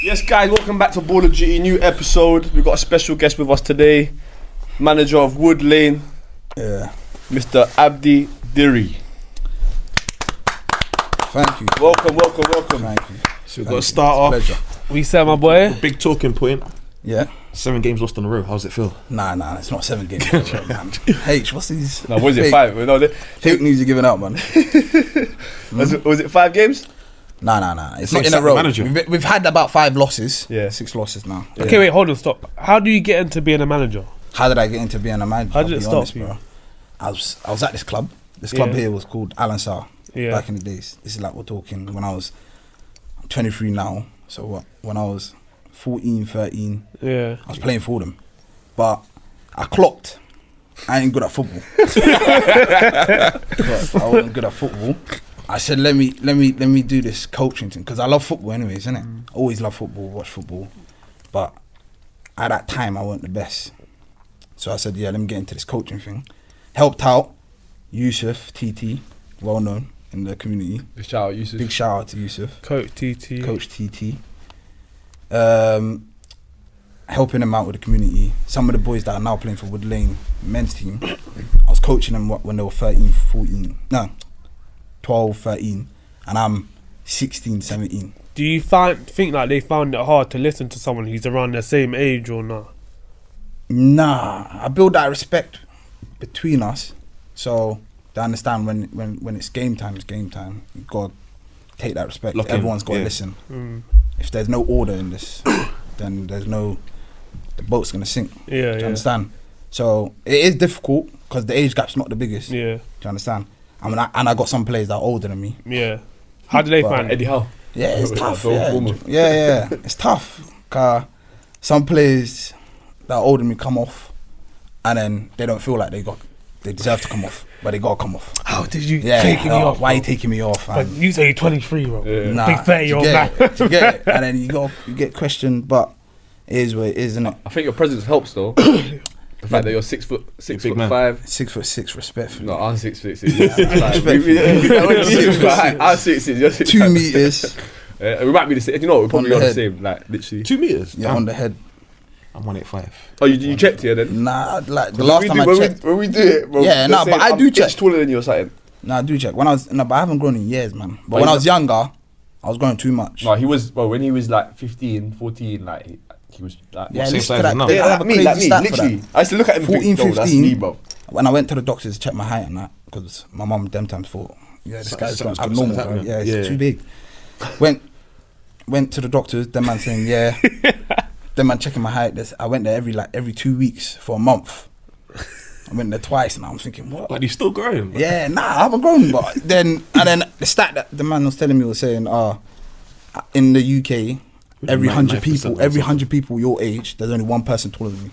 Yes, guys, welcome back to Ball of Duty, new episode. We've got a special guest with us today, manager of Woodlane, Mr. Abdi Diri. Thank you. Welcome. Thank you. So we've got to start off. Pleasure. We said, my boy. Big talking point. Yeah. 7 games lost in a row. How's it feel? Nah, it's not 7 games. Man. H, what's these? No, was it fake, 5? No, fake news you're giving out, man. was it 5 games? Nah. It's Like not in a row. manager. We've had about 5 losses. Yeah. 6 losses now. Okay, wait, hold on, stop. How do you get into being a manager? How did I get into being a manager? How did it start for you? bro? I was at this club. This club here was called Alan Sarr. Yeah. Back in the days. This is like we're talking when I was 23 now. So what? When I was 14, 13, Yeah. I was playing for them. But I clocked I ain't good at football. I wasn't good at football. I said, let me do this coaching thing because I love football anyways, innit? Always love football, watch football. But at that time, I wasn't the best. So I said, yeah, let me get into this coaching thing. Helped out Yusuf, TT, well known in the community. Big shout out, Yusuf. Big shout out to Yusuf. Coach TT. Coach TT. Helping them out with the community. Some of the boys that are now playing for Woodlane men's team, I was coaching them when they were 12, 13, and I'm 16, 17. Do you think like they found it hard to listen to someone who's around their same age or not? Nah, I build that respect between us, so they understand when it's game time, it's game time. You gotta take that respect. Everyone's gotta listen. If there's no order in this, then the boat's gonna sink. Do you understand? So it is difficult because the age gap's not the biggest. Yeah. Do you understand? I mean, I got some players that are older than me. Yeah. How do they find Eddie it? Howe. Yeah, it's tough. Yeah. It's tough. Some players that are older than me come off, and then they don't feel like they deserve to come off, but they gotta come off. How did you taking me off? Why are you taking me off? But you say you're 23, bro. Yeah. Nah, Big 30-year-old man. you get it, and then you get questioned, but it is what it is, isn't it? I think your presence helps though. The fact that you're 6 foot, 6 big foot man. 5. 6'6", respect. No, I'm 6'6". I'm 6'6". You're 6'5". 2 meters. We might be the same. You know, we're probably On the not the head. same. Like literally. 2 meters? Yeah, on the head. I'm 185. Oh, you checked here then? Nah, like the last time I checked. When we do it, bro. Yeah, nah, but I do check. I'm taller than you or something. Nah, I do check. But I haven't grown in years, man. But when I was younger, I was growing too much. No, he was. Well, when he was like 15, 14, like he was like. Yeah, same listen size to as now? that. Yeah, I have a like me, crazy stat for literally. that. I used to look at him and 14, think, no, that's 15. me, bro. When I went to the doctors to check my height and that, because my mum them times thought, yeah, this guy's Something's abnormal. happening. Yeah, it's Yeah. too big. Went to the doctors. Them man saying, yeah. Them man checking my height. I went there every 2 weeks for a month. I went there twice, and I'm thinking, what? Like, he's still growing. But Yeah, nah, I haven't grown. But then the stat that the man was telling me was saying, in the UK, every 100 people, 99% people your age, there's only one person taller than me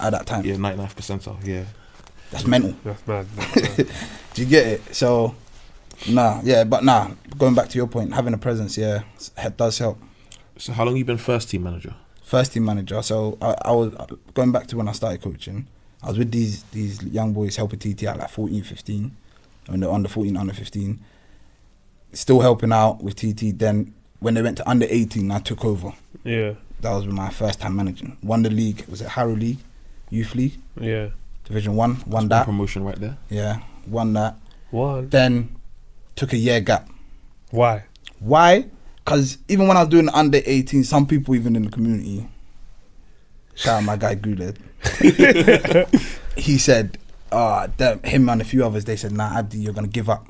at that time. Yeah, 99th percentile, yeah. That's mental. That's mad. Do you get it? So, going back to your point, having a presence, it does help. So how long you been first team manager? First team manager. So I was going back to when I started coaching. I was with these young boys helping TT at like 14, 15, when they're under 14, under 15. Still helping out with TT. Then when they went to under 18, I took over. Yeah. That was my first time managing. Won the league. Was it Harrow League, Youth League, Yeah. Division 1. Won That's that. promotion right there. Yeah, won that. One. Then took a year gap. Why? Why? Because even when I was doing under 18, some people even in the community, shout out my guy Guled, he said, him and a few others, they said, nah, Abdi, you're going to give up.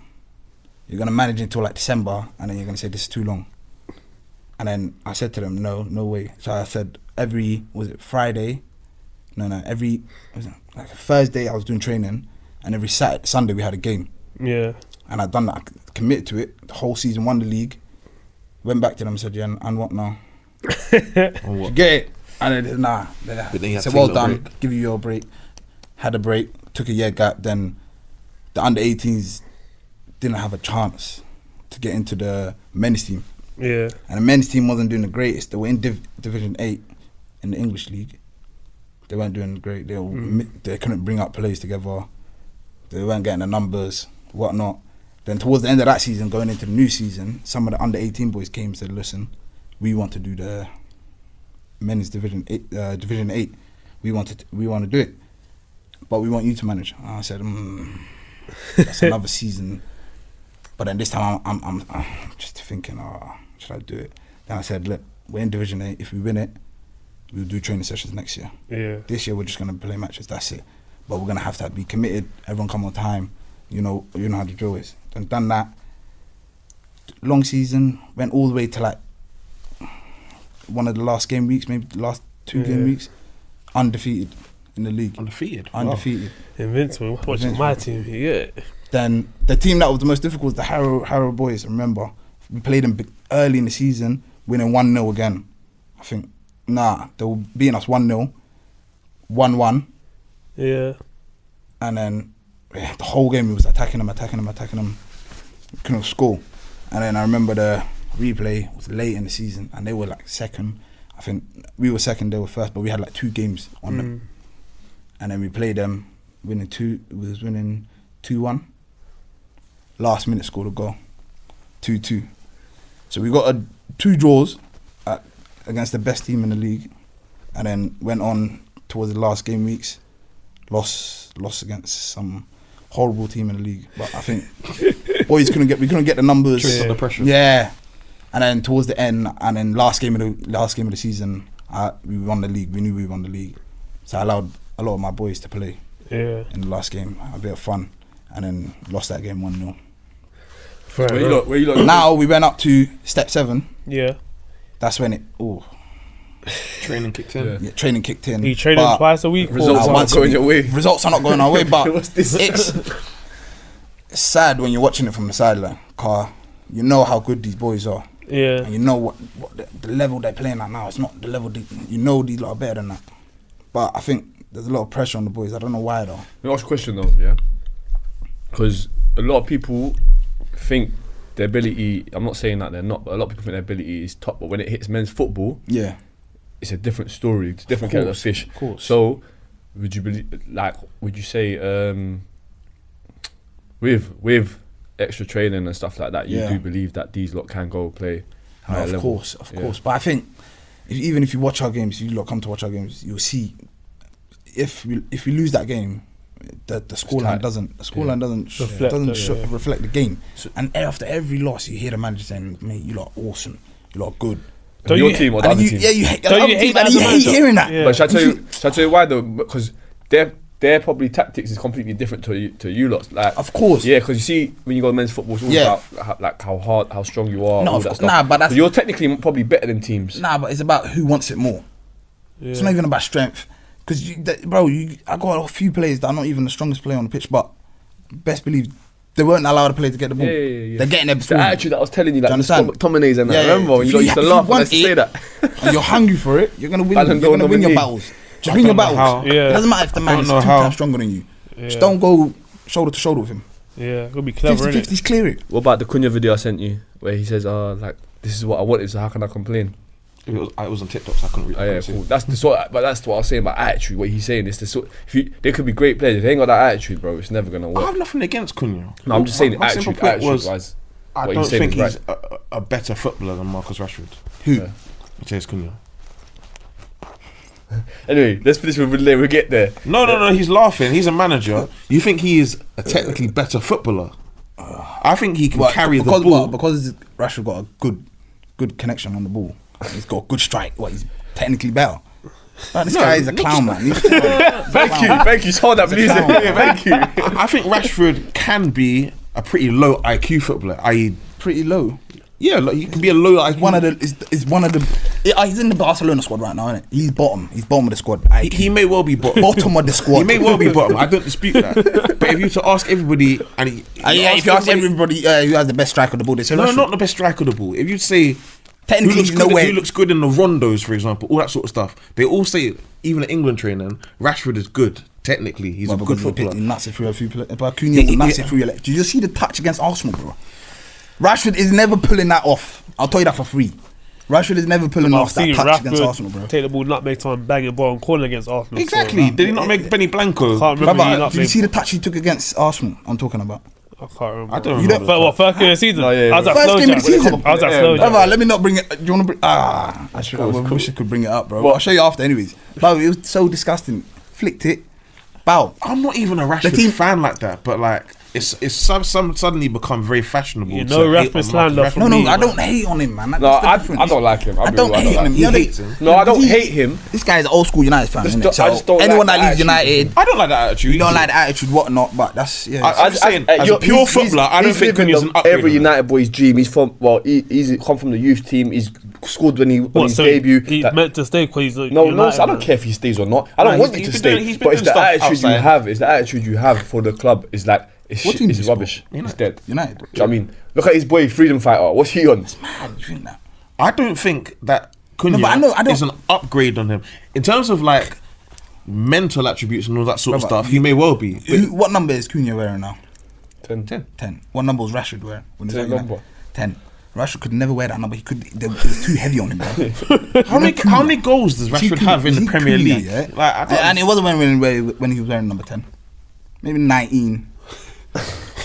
You're going to manage until like December, and then you're going to say, this is too long. And then I said to them, no way. So I said, every Thursday I was doing training, and every Sunday we had a game. Yeah. And I'd done that, I committed to it, the whole season, won the league. Went back to them and said, yeah, and what now? On what? Get it? And they did, nah. But then you had Said, to well take a little done, break. give you your break. Had a break, took a year gap, then the under 18s didn't have a chance to get into the men's team. Yeah. And the men's team wasn't doing the greatest. They were in Division 8 in the English league. They weren't doing great. They couldn't bring up players together. They weren't getting the numbers, whatnot. Then towards the end of that season, going into the new season, some of the under 18 boys came and said, listen, we want to do the men's Division 8. We want to do it, but we want you to manage. And I said, that's another season. But then this time I'm just thinking, should I do it? Then I said, look, we're in Division 8. If we win it, we'll do training sessions next year. Yeah. This year we're just gonna play matches. That's it. But we're gonna have to be committed. Everyone come on time. You know how the drill is. Then done that. Long season, went all the way to like one of the last game weeks, maybe the last 2 game weeks, undefeated in the league. Undefeated. Invincible. Watching my team. Yeah. Then the team that was the most difficult was the Harrow boys. Remember, we played them early in the season, winning 1-0 again. I think they were beating us 1-0, 1-1. Yeah. And then the whole game we was attacking them. We couldn't score. And then I remember the replay was late in the season, and they were like second. I think we were second, they were first, but we had like 2 games on them. And then we played them, winning 2-1. Last minute scored a goal, 2-2. So we got 2 draws against the best team in the league, and then went on towards the last game weeks, lost against some horrible team in the league. But I think boys couldn't get the numbers. Under pressure. Yeah. And then towards the end, and then last game of the season, we won the league. We knew we won the league, so I allowed a lot of my boys to play. Yeah. In the last game, a bit of fun, and then lost that game 1-0. Where you lot? Now we went up to step 7. Yeah. That's when Training kicked in. Yeah, training kicked in. You training twice a week. Results are not going your way. Results are not going our way, but What's this? it's sad when you're watching it from the sideline. Car, you know how good these boys are. Yeah. And you know what the level they're playing at now. It's not the level you know these lot are better than that. But I think there's a lot of pressure on the boys. I don't know why though. Let me ask you a question though, yeah? Because a lot of people think their ability, I'm not saying that they're not, but a lot of people think their ability is top, but when it hits men's football, Yeah. it's a different story. It's a different kettle of fish. Of course. So, would you say, with extra training and stuff like that, you do believe that these lot can go play higher Of level? course. But I think even if you watch our games, you lot come to watch our games, you'll see if we lose that game, the scoreline doesn't reflect the game. And after every loss, you hear the manager saying, "Mate, you lot are awesome. You lot are good." Your team or the other team? Yeah, you hate that as a hate manager? hearing that. Yeah. But shall I tell you why though? Because their probably tactics is completely different to you lot. Like, Of course. Yeah, because you see when you go to men's football, it's all about how hard, how strong you are. No, all of that course. stuff. Nah, but that's- So you're technically probably better than teams. Nah, but it's about who wants it more. Yeah. It's not even about strength. Because, I got a few players that are not even the strongest player on the pitch, but best believe they weren't allowed to play to get the ball. Yeah. They're getting there It's the before. attitude that I was telling you, Do like you the understand? McTominays and that. Yeah, Remember when if you you used to if you laugh when I want used to say it, that? and you're hungry for it, you're gonna win. Ballon You're d'Or gonna win your nominee. battles. Just win your don't know battles. how. Yeah. It doesn't matter if the man is 2 know how. times stronger than you. Yeah. Just don't go shoulder to shoulder with him. Yeah, it'll be clever, 50-50's clear it. What about the Cunha video I sent you, where he says, this is what I wanted, so how can I complain? It was on TikTok, so I couldn't read. Oh yeah, cool. That's the sort. But that's what I was saying about attitude. What he's saying is the sort. They could be great players. If they ain't got that attitude, bro, it's never gonna I work. have nothing against Cunha. No, I'm just saying My simple attitude. point Attitude was, wise, I what don't he's saying think is he's a better footballer than Marcus Rashford. Who? Yeah. Mateus Cunha. Anyway, let's finish with Woodlane. We'll get there. No, he's laughing. He's a manager. You think he is a technically better footballer? I think he can carry the ball. Because Rashford got a good connection on the ball. He's got a good strike. He's technically better. This guy is a clown, man. Thank you. So that, please. Thank you. I think Rashford can be a pretty low IQ footballer. I.e., Pretty low. yeah, like, he can be a low IQ. He's in the Barcelona squad right now, isn't it? He's bottom of the squad. He may well be bottom. Bottom of the squad. He may well be bottom. I don't dispute that. But if you were to ask everybody, and if you ask everybody who has the best strike of the ball, they say no, Rashford. not the best striker of the ball. If you say Technically, he's nowhere. who looks good in the rondos, for example, all that sort of stuff, they all say, even in England training, Rashford is good. Technically, he's a good footballer. He nuts it through a few players. But Cunha will nuts it through your leg. Did you see the touch against Arsenal, bro? Rashford is never pulling that off. I'll tell you that for free. Rashford is never pulling off that touch against Arsenal, bro. Take the ball, nutmeg time, bang it ball and corner against Arsenal. Exactly. So, Did he not make Benny Blanco? can't remember. Did you see the touch he took against Arsenal? I'm talking about. I can't remember. I don't You remember. don't- First game of the season? No, yeah, I was yeah. at First Slow game of the Jam. season. I was at Yeah. Slow Jam. Brother, let me not bring it. Do you want to bring? I wish I could bring it up, bro. What? I'll show you after, anyways. But it was so disgusting. Flicked it. Bow. I'm not even a Rashford team- fan like that, but like it's suddenly become very fashionable. You to know hate Rashford on slander Marcus from No, me, I man. don't hate on him, man. No, That's the I difference. don't like him. I don't hate on him. He You know, hates him. No, I don't he- hate him. This guy's an old school United fan. Just Innit? don't- So I just don't anyone like that leaves the attitude. United, I don't like that attitude. you don't like the attitude, whatnot. But that's yeah. I'm just saying, as a pure footballer, I don't think Cunha's an upgrade. Every United boy's dream. He's from he's come from the youth team. He's scored when his So debut. he's That- meant to stay because he's a No, United I don't man. care if he stays or not. I don't Nah, want him he's to been stay. doing- he's been But it's doing the stuff attitude you outside. have. It's the attitude you have for the club. It's like it's What team it's does he rubbish. support? It's dead. United. Do you know what I mean? Look at his boy, freedom fighter. What's he on? Man, you think that? I don't think that Cunha No, but I don't- is an upgrade on him in terms of like mental attributes and all that sort of Brother, stuff. He may well be. What number is Cunha wearing now? 10. 10. What number was Rashford wearing? When he was 10 at United? number. 10. Rashford could never wear that number. It was too heavy on him, bro. How many goals does Rashford have in the Premier League? Yeah? Like, I don't- And it wasn't when he was wearing number 10. Maybe 19.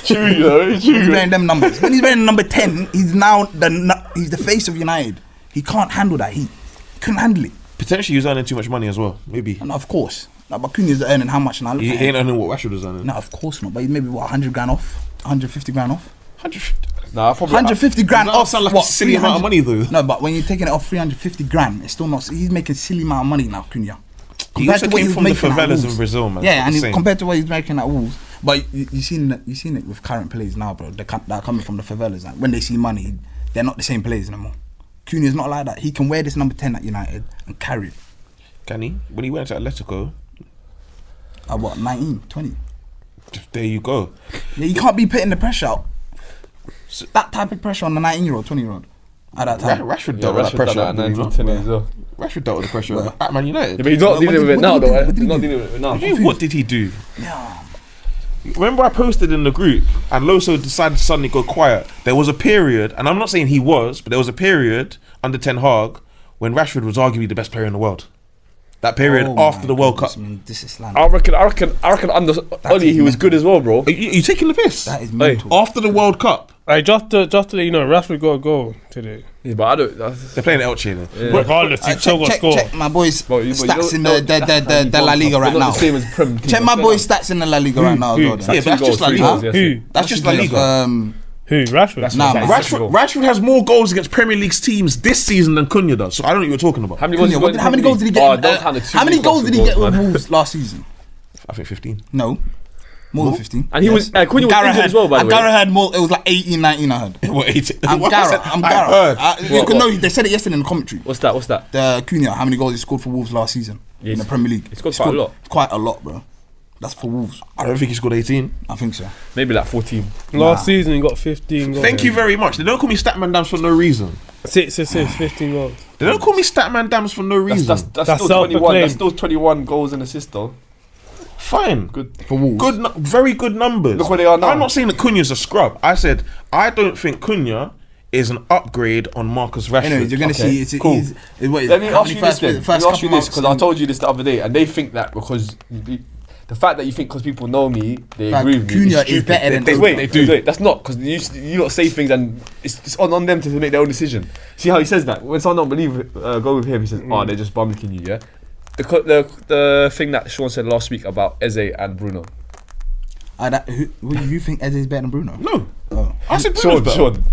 True, you know. He's wearing them numbers. When he's wearing number 10, he's the face of United. He can't handle that heat. Couldn't handle it. Potentially he's earning too much money as well. Maybe And of course. Like, but Cunha's earning how much now? Look he at ain't him. earning what Rashford is earning. No, of course not. But he's maybe, 100 grand off? 150 grand off? 150. Nah, I probably 150 grand That off. sound like a what, silly amount of money, though. No, but when you're taking it off 350 grand, it's still not. He's making silly amount of money now, Cunha. He Compared also to what came was from the making at favelas in Wolves. Brazil, man. Yeah, and Insane. compared to what he's making at Wolves. But you seen it with current players now, bro. That are coming from the favelas. Like, when they see money, they're not the same players anymore. Cunha's not like that. He can wear this number 10 at United and carry it. Can he? When he went to Atletico, At what, 19, 20? there you go. Yeah, you can't be putting the pressure out. That type of pressure on the 19-year-old, 20-year-old at that time. Rashford Yeah, dealt with that Rashford pressure. done that at 19, 10 as well. Rashford dealt with the pressure Where? at Man United. Yeah, but he's not What dealing did- with it what now, did he though. do? What did he He's not do? dealing with it now. What did he do? Yeah. Remember I posted in the group and Loso decided to suddenly go quiet. There was a period, and I'm not saying he was, but there was a period under Ten Hag when Rashford was arguably the best player in the world. That period Oh after my the World goodness, Cup. man, this is slander. I reckon under Oli he was mental. good as well, bro. Are you taking the piss? That is mental. After the World Cup, Hey, just to let you know, Rashford got a goal today. Yeah, but I don't. That's, they're playing Elche now. Regardless, he still got check, score. check my boys' Bro, you- but you stats don't- in no, the La Liga we're right not now. the same as Prem team. Check my boys' stats in the La Liga right now. as well, then. Yeah, but that's just La Three Liga. goals, yes. Who? That's just La Liga. Who? Rashford? Nah, man. Rashford has more goals against Premier League teams this season than Cunha does. So I don't know what you're talking about. How many goals? Cunha, he got in how many the goals did he Premier get? League? Oh, don't count the two How many goals did he get with man. Wolves last season? I think 15. No, more than 15. And he was Cunha was injured as well, by the way. Gareth had more. It was like 18, 19. I heard. What, 18? I'm What I said- Gareth. I'm I Gareth. heard. You can know they said it yesterday in the commentary. What's that? What's that? The Cunha, how many goals he scored for Wolves last season in the Premier League? he scored quite a lot. Quite a lot, bro. That's for Wolves. I don't think he scored 18. I think so. Maybe like 14. Last season, he got 15 goals. Thank you very much. They don't call me Statman Dams for no reason. 6 assists, 15 goals. They don't call me Statman Dams for no reason. That's That's still 21. self-proclaimed. That's still 21 goals and assists though. Fine. Good. For Wolves. Good, very good numbers. Look where they are now. I'm not saying that Cunha's a scrub. I said I don't think Cunha is an upgrade on Marcus Rashford. Anyways, you're gonna Okay, see. cool. What is Let me how ask many you this then. Let me ask you this because I months told you this the other day, and they think that because the fact that you think because people know me, they Like, agree with me. Cunha It's is stupid. better than They Odegaard. wait, wait. That's not because you lot say things and it's on them to make their own decision. See how he says that when someone don't believe go with him, he says, "Oh, they're just bumming you." Yeah. The thing that Sean said last week about Eze and Bruno. Who you think Eze is better than Bruno? No. Oh. I said Bruno's better. Sean.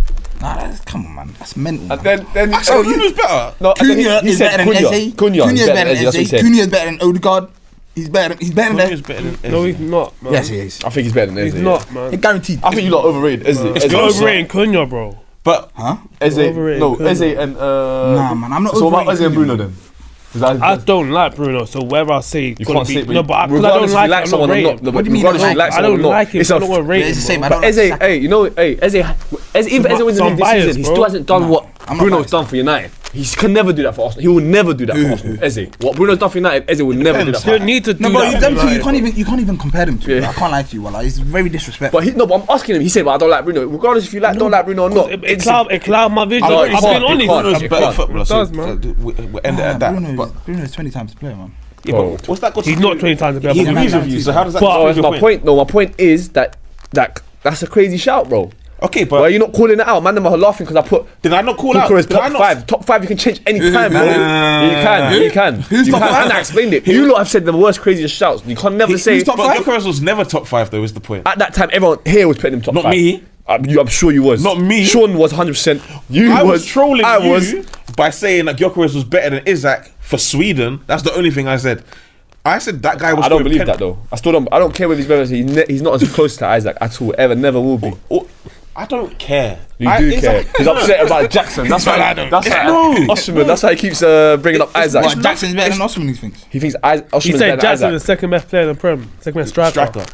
Nah, come on, man. That's mental. And man. then I said Bruno's better. no, and then Cunha he is said better than Eze. Cunha is better than Eze. That's what he said. Cunha is better than Odegaard. He's better than Cunha's that. better than No, Eze. he's not, man. Yes, he is. I think he's better than Eze. He's not, man. It's guaranteed. I think you lot overrated Eze. Eze. You're overrating Cunha, bro. But Huh? Eze, overrated no, Cunha. Eze and Nah, man, I'm not So what about Eze overrating and Bruno Cunha. then? 'Cause I I don't like Bruno, so whether I say you gonna can't be say, no, but I, 'cause I regardless don't if you like, like I'm not someone or rating. not. No, What do you mean regardless you if you don't like I don't someone or not, like him. it's I don't want to rate Yeah, it's him. the same. bro. I don't Eze, like hey, you know, hey, Eze, even Eze Some wins this bias, season, he bro. still hasn't done what I'm not Bruno's biased. done for United. He can never do that for Arsenal. He will never do that for Arsenal. Eze, what Bruno's done for United, Eze will never do that Depends. for You United. need to do No, but that. them two, United, you can't even compare them to. Yeah. I can't lie to you, Wallah. It's very disrespectful. But I'm asking him. He said, "But I don't like Bruno." Regardless if you don't like Bruno or not, It cloud my vision. No, I've it been can't, it honest. can't. Bruno's It better can't. footballer. It So does, man. we'll end it at that. But Bruno's 20 times player, man. yeah, but what's that got to He's do? not 20 times a better He player. agrees with you. So how does that? But- prove No, your my point. No, my point is that That's a crazy shout, bro. Okay, Why are but you not calling it out? Man, them are laughing because I put did I not call out? Cucure's Did I top not- five. Top five, you can change any time, bro. no. You can. Who's You top can. five? And I explained it. You lot have said the worst, craziest shouts. You can't never say. who's top But five? Gyökeres was never top 5 though. Is the point? At that time, everyone here was putting him top Not five. me. I'm sure you was. Not me. Sean was 100%. You I was trolling I you was. by saying that Gyökeres was better than Isak for Sweden. That's the only thing I said. I said that guy was. I don't scoring believe that though. I still don't. I don't care whether he's better. He's not as close to Isaac at all. Ever, never will be. I don't care. You do care. He's upset about Jackson. That's why. I don't That's care. why. Osman. That's why he keeps bringing up Isaac. What, Jackson's better than Osman, he thinks. He thinks He Osman's said better than Jackson Isaac. is the second best player in the Prem, second best striker.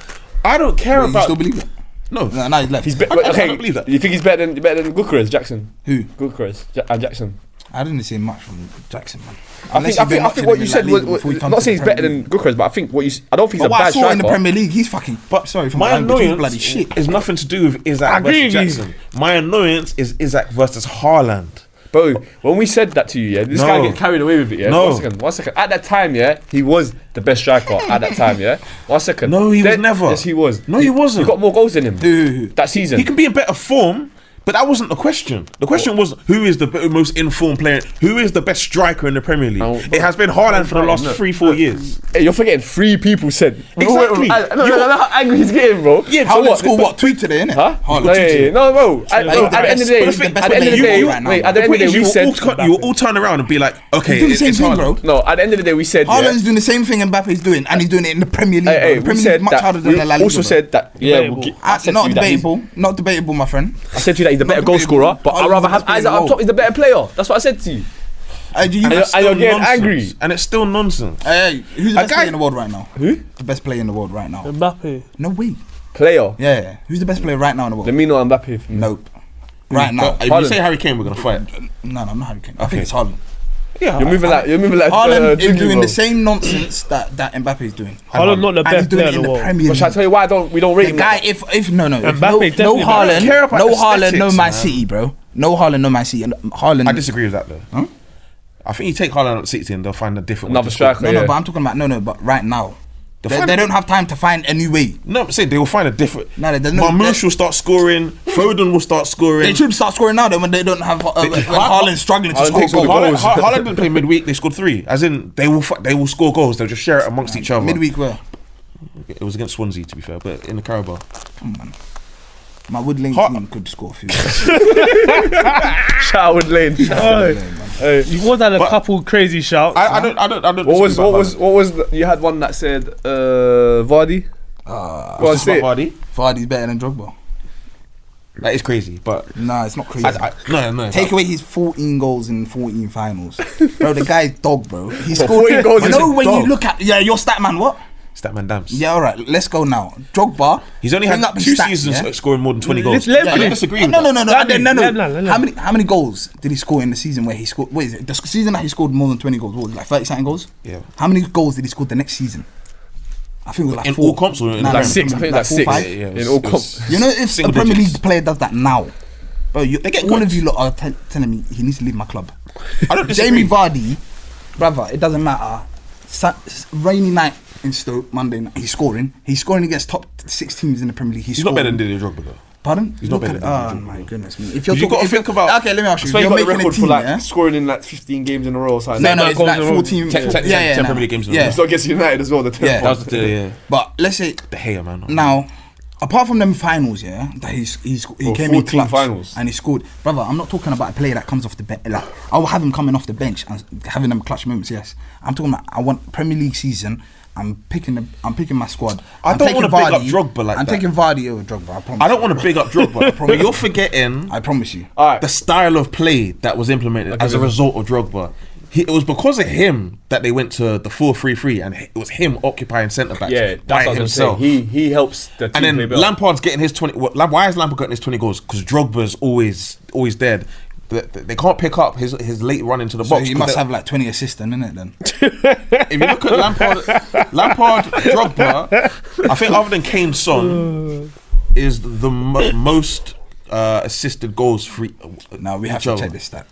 I don't care Wait, you about. still believe it? No. No, now he's left. He's I don't believe that. You think he's better than Gyökeres, Jackson? Who? Gyökeres and Jackson. I didn't see much from Jackson, man. I think what you said was not saying he's better than Gyökeres, but I think I don't think he's But a what I bad saw in the striker. Premier League, he's fucking. But sorry for my my language, he's annoyance bloody shit. is nothing to do with I Isak agree versus with you. Jackson. My annoyance is Isak versus Haaland. Bro, when we said that to you, yeah, this No. guy get carried away with it, yeah. No. One second. At that time, yeah, he was the best striker at that time, yeah. 1 second. No, he was never. Yes, he was. No, he wasn't. He got more goals than him Who? that season. He can be in better form, but that wasn't the question. The question was who is the most informed player? Who is the best striker in the Premier League? Oh, It has been Haaland for the last 3-4 years. Hey, you're forgetting 3 people said. Exactly. No, how angry he's getting, bro. Yeah, Haaland so scored what? Tweet today, innit? Huh? Haaland No, tweeted. no, bro. At the end of the day, But the at the end of the day, wait. At the end of the day, we said. you will all turn around and be like, okay, He's doing the same it's thing, Haaland. bro. No, at the end of the day, we said. Yeah, Haaland's doing the same thing Mbappe's doing, and he's doing it in the Premier League. Hey, bro. The we Premier League said is much harder that. than We the La Liga. also bro. said that. Yeah, Debatable. I said to Not you that he's- debatable, not debatable, my friend. I said to you that he's the better goal scorer, but I'd rather have Isaac up top. He's the better player. That's what I said to you. Hey, do you? And It's you're still getting nonsense. angry. And it's still nonsense. Hey, who's the best guy- player in the world right now? Who? The best player in the world right now? Mbappe. No way. Player. Yeah, who's the best player right now in the world? Let me know Mbappe. Nope. Right now. But if you say Harry Kane, we're gonna fight. No, I'm not Harry Kane. I think it's Haaland. Yeah, You're moving like Haaland is Jiggy, doing bro. the same nonsense that Mbappe is doing. Haaland not the And he's best doing player it in in the the world. Premier But shall I League. tell you why we don't rate The him? guy, like that? if no, Mbappe no definitely- I don't care Haaland, about no Haaland, no aesthetics, Man man. City, bro. No Haaland, no Man City. And Haaland. I disagree with that though. Huh? I think you take Haaland at 60 and they'll find a different way Another to score. striker. No, Yeah. but I'm talking about but right now. They find- don't have time to find a new way. No, I'm saying they will find a different. No, there's no- Marmoush will start scoring. Foden will start scoring. They should start scoring now. Then when they don't have when Haaland's struggling to Haaland score takes all the goals. goals. Haaland didn't play midweek. They scored 3. As in, they will score goals. They'll just share it amongst each other. Midweek, where? It was against Swansea, to be fair, but in the Carabao. Come on. My Woodlane Ha- team could score a few. Shout out Lane. You was had a couple crazy shouts. I don't. What was disagree about you had one that said Vardy? Go on, Haaland. say it. Vardy? Vardy's better than Drogba. That is crazy, but Nah, it's not crazy. no. Take away his 14 goals in 14 finals. Bro, the guy's dog, bro. He scored 14 goals You is know a when dog. you look at your stat man, what? Statman Dams. Yeah, all right. Let's go now. Drogba. He's only had bring up his 2 stats, seasons yeah? scoring more than 20 goals. Let- I let- disagree with No. that. Let- How many goals did he score in the season where he scored? What is it? The season that he scored more than 20 goals, what was it, like 30 something goals? Yeah. How many goals did he score the next season? I think it was like In 4. all comps or in Nah, the Like Premier 6. I think that's 6. 5. Yeah, In all comps. You know, if a Single Premier digits. League player does that now, bro, They get all good. of you lot are telling me he needs to leave my club. I don't disagree. Jamie Vardy, brother, it doesn't matter. Rainy night in Stoke, Monday night, he's scoring. He's scoring against top 6 teams in the Premier League. He's not better than Didier Drogba though. Pardon? He's not better Look than at- Didier Oh Drogba. my goodness me. If You've got to if you're- think about- Okay, let me ask you. So If you you're got a making a record for team, like yeah? scoring in like 15 games in a row or something. No, Ten it's goals like in a row. 14. 10 yeah, Premier League games in a yeah. row. So against United as well. The 10th Yeah. That was the But let's say De Gea, man. now, apart from them finals, yeah, that he Well, came in 14 clutch finals. and he scored. Brother, I'm not talking about a player that comes off the bench. Like I will have him coming off the bench and having them clutch moments. Yes, I'm talking about. I want Premier League season. I'm picking my squad. I don't wanna big up Drogba like I'm that. taking Vardy over Drogba. I promise. I don't want to big up Drogba, but you're forgetting I promise you. Alright. the style of play that was implemented as a result of Drogba. It was because of him that they went to the 4-3-3, and it was him occupying centre backs Yeah, by that's what I'm himself. saying. He helps the team And then play better. Lampard's getting his 20. Why is Lampard getting his 20 goals? Because Drogba's always dead. They can't pick up his late run into the So box. he 'cause must they- have like 20 assists then, innit then? If you look at Lampard, Drogba, I think other than Kane, Son is the most assisted goals free. Now we have each to other. check this stat.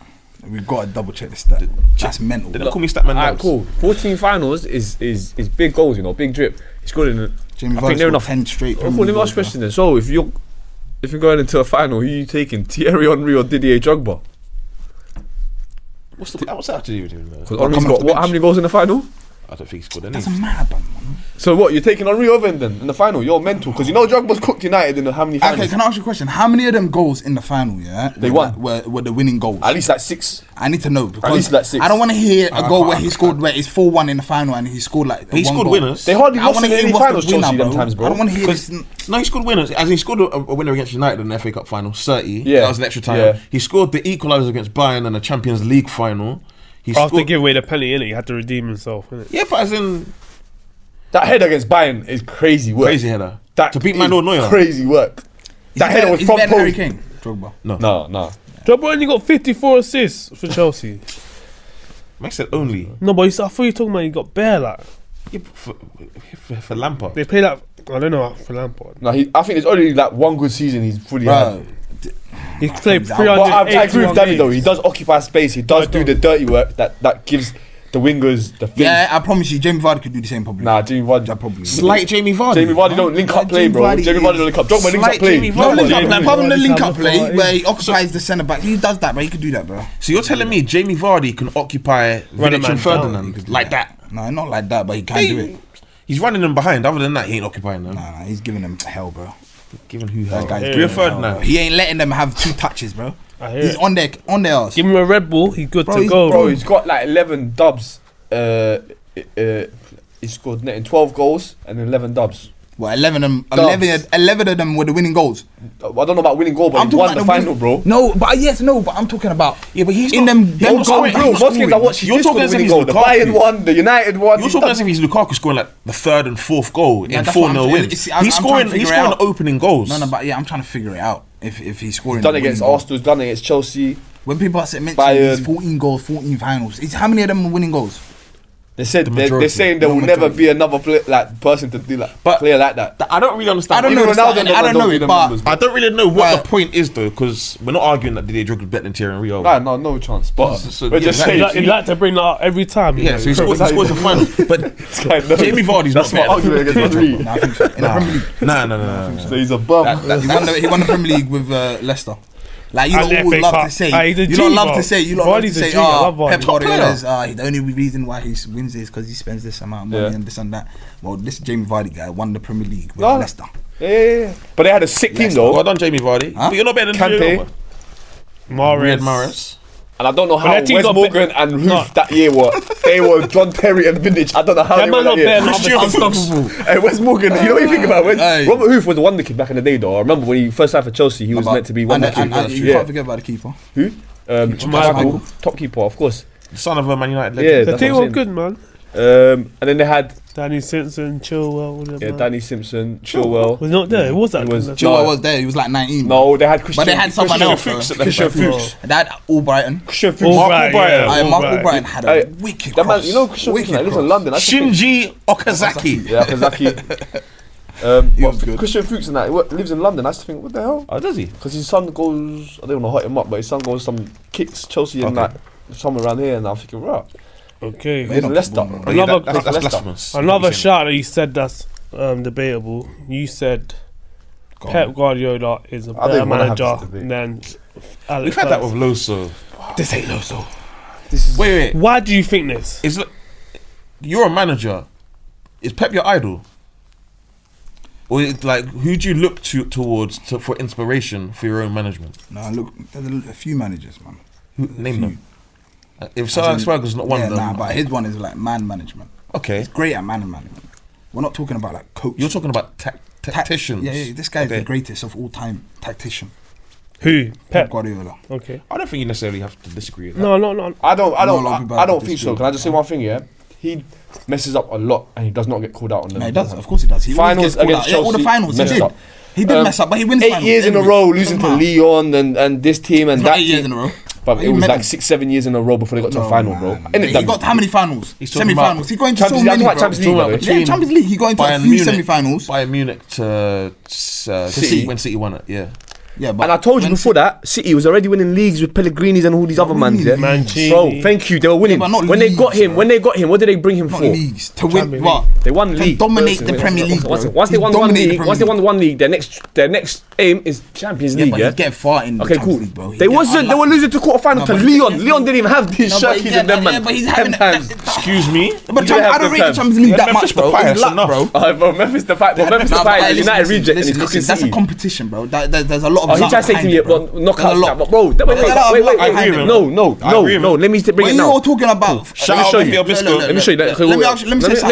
We've got to double check this stat. That's mental. They don't call me Statman. Alright, Dams. cool. 14 finals is big goals, big drip. He's good in it. Jamie I Vardy think they're scored enough. 10 straight. Cool, Premier let me League ask you a goals, question then. So if you're if you're going into a final, who are you taking? Thierry Henry or Didier Drogba? What's that actually doing? Because Henry's got how many goals in the final? I don't think he scored any. That's a mad man. So what? You're taking Henry over him then in the final? You're mental because you know Drogba's cooked United in how many finals? Okay, can I ask you a question? How many of them goals in the final? Yeah, They won. Were the winning goals? At least like 6. I need to know because least like 6. I don't want to hear a goal where he scored where it's 4-1 in the final and he scored like. But he one scored goal. winners. They hardly I lost want in to hear any what's finals, the winner, Chelsea, bro. them times, bro. I don't want to hear this. No, he scored winners. As he scored a winner against United in the FA Cup final, 30. Yeah. That was an extra time. Yeah. He scored the equaliser against Bayern in the Champions League final. He After scored. giving away the penalty, innit? He had to redeem himself, innit? Yeah, but as in That header against Bayern is crazy work. crazy header. That To beat is Manuel Neuer. Crazy work. That header was from Harry post. Kane. Drogba. No. No. Drogba only got 54 assists for Chelsea. I said only. No, but I thought you were talking about he got bare, like. Yeah, for Lampard. They play like, I don't know, for Lampard. No, I think it's only like one good season he's fully had. Bro, He played But 300. But I agree with Danny though. He does occupy space. He does do the dirty work that gives the wingers the thing. yeah, I promise you, Jamie Vardy could do the same probably. Nah, Jamie Vardy. Yeah, probably. Slight Jamie Vardy. Jamie Vardy don't link up play, bro. Jamie Vardy don't link up. Drogba links up Slight play. Jamie No Vardy. link up, Jamie like, apart from the Vardy's link have up the play ball, where he occupies the centre back. He does that, bro. He could do that, bro. So you're telling me Jamie Vardy can occupy Run a Vidic man and Ferdinand like that? No, not like that, but he can do it. He's running them behind. Other than that, he ain't occupying them. Nah, he's giving them hell, bro. Giving who That hell? guy's Yeah. giving Rio them hell, bro. Ferdinand. He ain't letting them have 2 touches, bro. I hear He's it. on their ass. Give him a Red Bull, he's good Bro, to he's- go. Bro, he's got like 11 dubs. He scored net in 12 goals and 11 dubs. What, 11 of Dubs. them were the winning goals? I don't know about winning goal, but I'm he talking won about the the final, bro. No, but but I'm talking about Yeah, but he's in not- them You're goals. scoring- that he's Most games I scoring. watched, he You're did score talking the as if winning he's goal. The Lukaku. Bayern won, the United won. You're talking as if he's Lukaku scoring like the 3rd and 4th goal Yeah, in that's what 4-0 I'm- wins. see, I'm He's trying to scoring. figure He's it scoring out. opening goals. No, but yeah, I'm trying to figure it out. If he's scoring, Done the against winning goal. Arsenal, done against Chelsea. When people are mentioning Bayern. these 14 goals, 14 finals, how many of them are winning goals? They said The they're majority. saying there The will never majority. be another person to do like But- player like that. I don't really understand. I don't know. Even the Ronaldo starting- never I don't know do it, them but numbers, bro. I don't really know what Right. the point is though, because we're not arguing that Didier Drogba is better than Thierry Henry. No chance. But So, we're yeah, just exactly. saying. He like to bring that up every time. Yeah, so he scores the final. But Jamie Vardy's That's not my better. argument against Henry. Nah, I think so. In the Premier League, No. So he's a bum. he won the Premier League with Leicester. Like you And lot the always FA love Cup. to say, He's a you G, lot love bro. to say, you lot love to Vardy's a say, G, I love Vardy. Pep Top player. Guardiola, the only reason why he wins is because he spends this amount of money Yeah. and this and that. Well, this Jamie Vardy guy won the Premier League with No. Leicester. Yeah. But they had a sick team Leicester. though. Well done, Jamie Vardy. Huh? But you're not better than Kante. Thierry Mahrez. Riyad Mahrez. And I don't know how that team Wes got Morgan and Hoof that year were. They were John Terry and Vintage. I don't know how That they man were not that better year. than other Unstoppable. Hey, Wes Morgan, you know what you think about Wes? Hey. Robert Hoof was a wonder kid back in the day though. I remember when he first signed for Chelsea, he was meant to be one and, kid. and you Yeah. can't forget about the keeper. Who? Michael. Top keeper, of course. The son of a Man United Yeah, legend. The that's team what was I'm good, man. saying. And then they had Danny Simpson, Chilwell. Danny Simpson, Chilwell. Was not there. It was that. He was- Chilwell was there. He was like 19. No, they had Christian. But they had someone Christian else. Fuchs though. at left Christian back. Fuchs. They had Albrighton. Christian Fuchs. Albright, yeah. Mark Albright. Albrighton had Hey, a wicked That man, cross. you know Christian Fuchs, Wicked he lives in cross. London. That's the thing. Shinji Okazaki. Yeah, Okazaki. He was good. Christian Fuchs and that lives in London. I used to think, what the hell? Oh, does he? Because his son goes, I don't want to hot him up, but his son goes some kicks Chelsea and Okay. that somewhere around here, and I'm thinking, right, Okay. he's not Leicester. football, Oh, yeah, Another- that's Leicester. blasphemous. Another What you saying? shot that you said that's debatable. You said Pep Guardiola is a I don't better even wanna have manager this debate. than Alex. We've had that with Ferguson. Loso. This ain't Loso. This is Wait. Why do you think this? Is you're a manager? Is Pep your idol? Or is, like, who do you look towards for inspiration for your own management? No, look, there's a few managers, man. Name few. them. If Sir Alex Ferguson's not one Yeah, of them, nah, but his one is like man management. okay. He's great at man management. We're not talking about like coach. You're talking about tacticians. Yeah, this guy is Okay. the greatest of all time tactician. Who? Pep Pep. Guardiola. Okay. I don't think you necessarily have to disagree with that. No. I No, a lot of people have to think so. disagree. Can I just say one thing? Yeah, he messes up a lot, and he does not get called out on them. No, he does. Of course he does. He Finals always gets called against out. Yeah, all the Chelsea, finals he messed did. up. He did mess up, but he wins 8 finals. years in a every- row, losing to Doesn't matter. Leon and this team and It's not that 8 years team. in a row. But He it was meant- like 6-7 years in a row before they got to a No, final, man. bro. He got how many finals? He's talking Semi-finals. about He got into Champions so League. many, I'm talking bro. about Champions League, by the way. Yeah, Champions League. He got into a Bayern few Munich. semi-finals. Bayern Munich to City. when City won it, yeah. Yeah, but and I told you when before that City was already winning leagues with Pellegrini's and all these other mans. Yeah, Mancini. bro. Thank you. They were winning. but not when they got leagues, him, bro. what did they bring him not for? leagues to win. Champions What? They won To league. dominate the Premier League, bro. Once they He won one dominated the league, Premier once they won League. one league, their next aim is Champions Yeah, League. but Yeah. he's getting far in the Okay, Champions cool. League, bro. He They get wasn't. They were unlucky. losing to quarterfinals No, because but Leon. he- Leon didn't even have these No, but shirkies yeah, and them but- man. yeah, but he's 10 having times. Excuse me. But You I don't rate the Champions League Yeah, that Memphis much, bro. Depay, It's luck, enough. bro. Bro, Memphis Depay. But Memphis Nah, Depay but is United reject and he's cooking that's a City. competition, bro. There's a lot of. Oh, he luck tried to say to behind me, it, bro. well, There's a knockouts, lot. but bro, There's a lot of luck I agree behind with it, him. bro. No. Let me bring When it you're now. talking about, Shout Let me out show to you. Theo Bisco. Let me show you. Let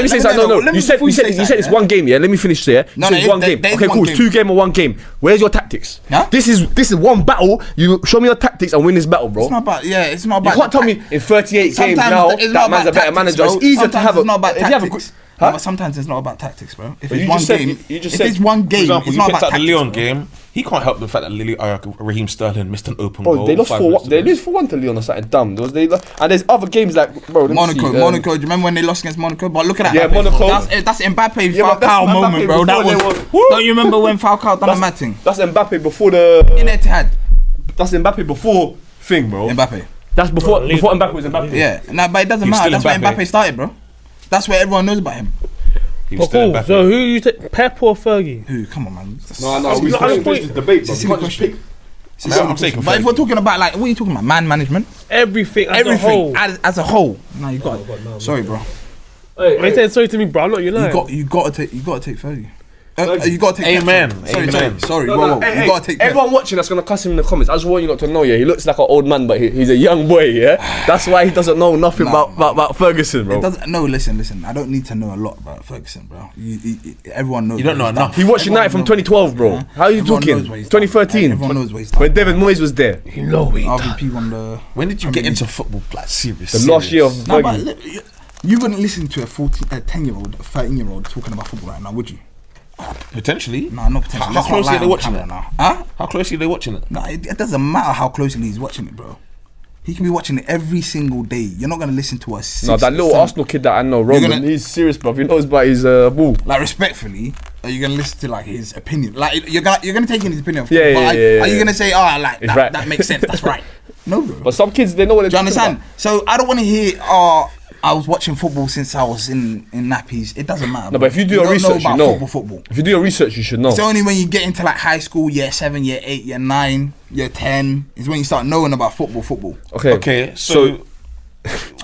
me say something. No. let me You said before it's yeah? one game. Yeah. Let me finish there. No, You said no, one game. there's Okay, one cool. It's game. 2 game or 1 game. Where's your tactics? Huh? This is one battle. You show me your tactics and win this battle, bro. It's not about it's not You about. can't tell me in 38 games Sometimes now it's that not man's a about better tactics, manager. bro. It's easier to Sometimes have it's not about if you have a good. tactics. Huh? No, but sometimes it's not about tactics, bro. If But it's you one just said- game, you just if said- it's one For game, example, it's you not picked about out the tactics. Leon bro. game. He can't help the fact that Raheem Sterling missed an open goal. Bro, they lost 5 for minutes what? They ago. lose for 1 to Leon or something dumb. And there's other games like bro. let me Monaco, see, Monaco. Do you remember when they lost against Monaco? But look at that. Yeah, Mbappe. Monaco. That's Mbappe Yeah, but that's Falcao Mbappe moment, bro. That before was. they were- Don't you remember when Falcao done the mad thing? That's Mbappe before the. In Etihad, That's Mbappe before thing, bro. Mbappe. That's before Mbappe was Mbappe. Yeah, no, but it doesn't He was matter. still That's where Mbappe. Mbappe started, bro. That's where everyone knows about him. He was But still cool. Mbappe. So who you take, Pep or Fergie? Who? Come on, man. No, we not can't a point. finish this debate, bro. It's a You can't silly just question. pick. I'm taking But if Fergie. we're talking about like, what are you talking about? Man management, Everything as a everything whole. as a whole. No, you got. Sorry, bro. They said sorry to me, bro. I'm not United. You got to take Fergie. Fergie. You got to take. Pep, Amen. Sorry, Amen. sorry. No, Whoa. hey, You got to take. Pep. everyone watching that's gonna cuss him in the comments. I just want you not to know, yeah, he looks like an old man, but he's a young boy, yeah. That's why he doesn't know nothing about Ferguson, bro. It doesn't. No, listen. I don't need to know a lot about Ferguson, bro. Everyone knows. You don't know what he's enough. done. He watched Everyone United from knows 2012, bro. what he's done. How are you Everyone talking? knows what he's done. 2013, Everyone knows what he's done. when David Moyes was there. You know we. RVP won the. When did you get into football? Like serious. The last year of No, but Fergie. you wouldn't listen to a 10-year-old, a 13-year-old talking about football right now, would you? Potentially. No, not potentially. How Let's not closely lie are they on watching camera it? now? Huh? How closely are they watching it? No, it doesn't matter how closely he's watching it, bro. He can be watching it every single day. You're not gonna listen to us. No, that little Arsenal kid that I know, Roman, gonna- he's serious, bro. He knows about his ball. Like respectfully, are you gonna listen to like his opinion? Like you're gonna take in his opinion. Of Yeah, course, but yeah, are you yeah. gonna say, like It's right. that makes sense? That's right. No, bro. But some kids, they know what they're Do you talking understand? So I don't want to hear, I was watching football since I was in nappies. It doesn't matter. No, bro. but if you do your don't research, know you about know. football. If you do your research, you should know. It's only when you get into like high school, year 7, year 8, year 9, year 10, is when you start knowing about football. Okay, so And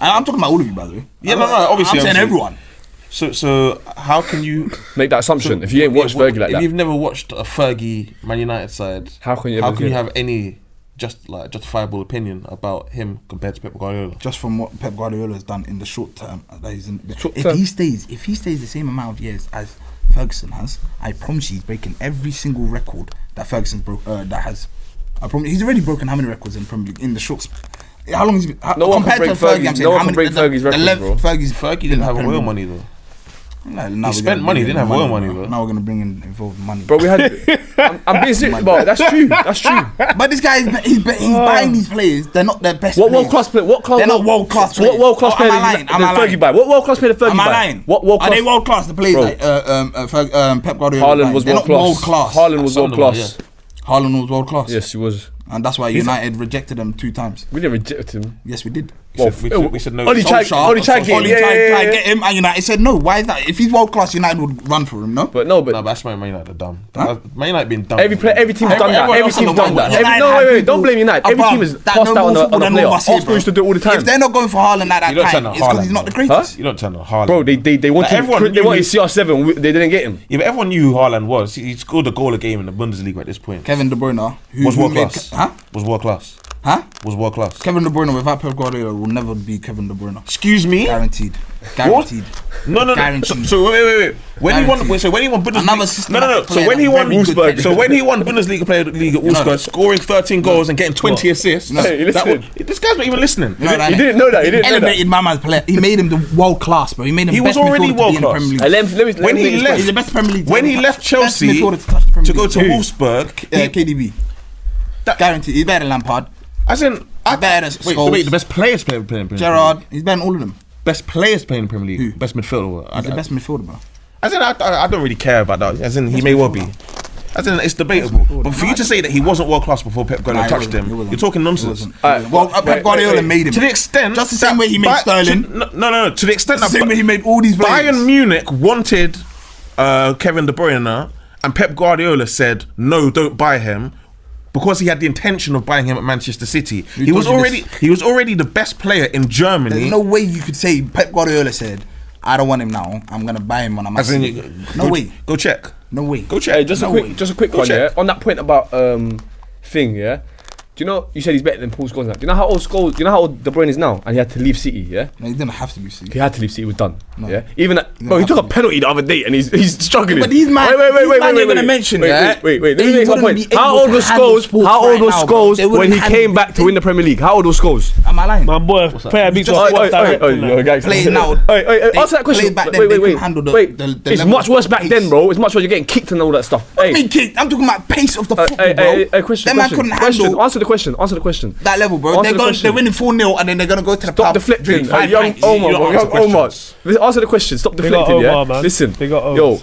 I'm talking about all of you, by the way. Yeah, no, obviously, I'm saying obviously. everyone. so how can you make that assumption. so- if you ain't watched yeah, Fergie like if that, you've never watched a Fergie Man United side, how can you? have any justifiable opinion about him compared to Pep Guardiola? Just from what Pep Guardiola has done in the short term, that he's in, Short if term. he stays the same amount of years as Ferguson has, I promise you he's breaking every single record that Ferguson's broke. That has, I promise he's already broken how many records in the Premier League in the short. How long has he been? No one can compared to break Fergie, I'm Fergie's- saying no one how can many? break Fergie's records, bro. Fergie didn't have oil money though. He spent money, didn't have oil money, though. Now we're gonna bring in involved money, bro, we had. I'm being serious, bro. That's true. That's true. But this guy, he's buying these players. They're not their best. What players. world class player? What class? They're not world class So what players. world class Oh, player am I did lying? Am I Fergie lying? buy? What world class player did Fergie Am I buy? lying? What world Are class? they world class? The players Bro. like Pep Guardiola. Haaland was They're world not world class. class. Haaland was Some world of them, class. Haaland was world class. Yes, he was. And that's why United rejected him 2 times. We didn't reject him. Yes, we did. Well, We said no. Only tried to get him. Only Yeah, tried yeah, to yeah. get him, and United said no. Why is that? If he's world class, United would run for him. No. But no, No, but but that's why Man United are dumb. Huh? Man United being dumb. every team's done that. Everyone Every else in team's the done world, that. United No, had wait, don't people blame United. Every above team is that passed know out more on football a than player. all of us here, Arsenal bro. used to do it all the time. If they're not going for Haaland at that You don't time, turn on it's because he's Haaland, not the bro. greatest. You don't turn on Haaland. Bro, they wanted everyone they knew wanted he- CR7. They didn't get him. Yeah, but everyone knew who Haaland was. He scored a goal a game in the Bundesliga at this point. Kevin De Bruyne, who Was world made class. Huh? Was world class. Huh? Was world class. Kevin De Bruyne without Pep Guardiola will never be Kevin De Bruyne. Excuse me. Guaranteed. Guaranteed. No. Guaranteed. So wait. When he Guaranteed. won, so when he won Bundesliga, Another no. systematic So player when he that's won very good Wolfsburg, player. so when he won Bundesliga Player of the League at Wolfsburg, scoring 13 goals and getting 20 assists. No. Hey, that listen. this guy's not even listening. No, He didn't know that. He didn't know that. elevated my man's player. He made him the world class, bro. He made him. He was best already midfielder to be in the world Premier League. And let me When he make this left- He's the best Premier League. When he player. left Best Chelsea midfielder to touch the Premier to go League. to Wolfsburg, KDB. Guaranteed. He's better than Lampard. as in, better than Scholes. wait, the best players playing in the Premier League. Gerrard. He's better than all of them. Best players playing in the Premier League. Who? Best midfielder. He's the best midfielder, bro. As in, I don't really care about that. As in, he may well be. As in, it's debatable. But for you to say that he wasn't world class before Pep Guardiola touched him, you're talking nonsense. Well, Pep Guardiola made him. To the extent, just the same way he made Sterling. No. To the extent that the same way he made all these players. Bayern Munich wanted Kevin De Bruyne, and Pep Guardiola said no, don't buy him. Because he had the intention of buying him at Manchester City. He was already the best player in Germany. There's no way you could say Pep Guardiola said, I don't want him now. I'm gonna buy him when I'm at City. No way. Go check. No way. Go check. Hey, just a quick one, yeah. On that point about thing, yeah. Do you know you said he's better than Paul Scholes now? Do you know how old Scholes? Do you know how old De Bruyne is now? And he had to leave City, yeah. No, he didn't have to leave City. He had to leave City. It was done. No. Yeah. Even that, bro, he took a penalty the other day and he's struggling. But these man, you're gonna mention, wait. Let me make my point. How How old was Scholes when he came back to win the Premier League? How old was Scholes? Am I lying? My boy, player beats us. Play now. Answer that question. Wait. It's much worse back then, bro. It's much worse. You're getting kicked and all that stuff. What do you mean kicked? I'm talking about pace of the football, bro. Question. That man couldn't handle. Answer the question. That level, bro. They're winning 4-0 and then they're gonna go to the Stop pub. deflecting. Young pints. You don't answer Omar. Answer the question. Stop deflecting, yeah? Man. Listen, They got yo,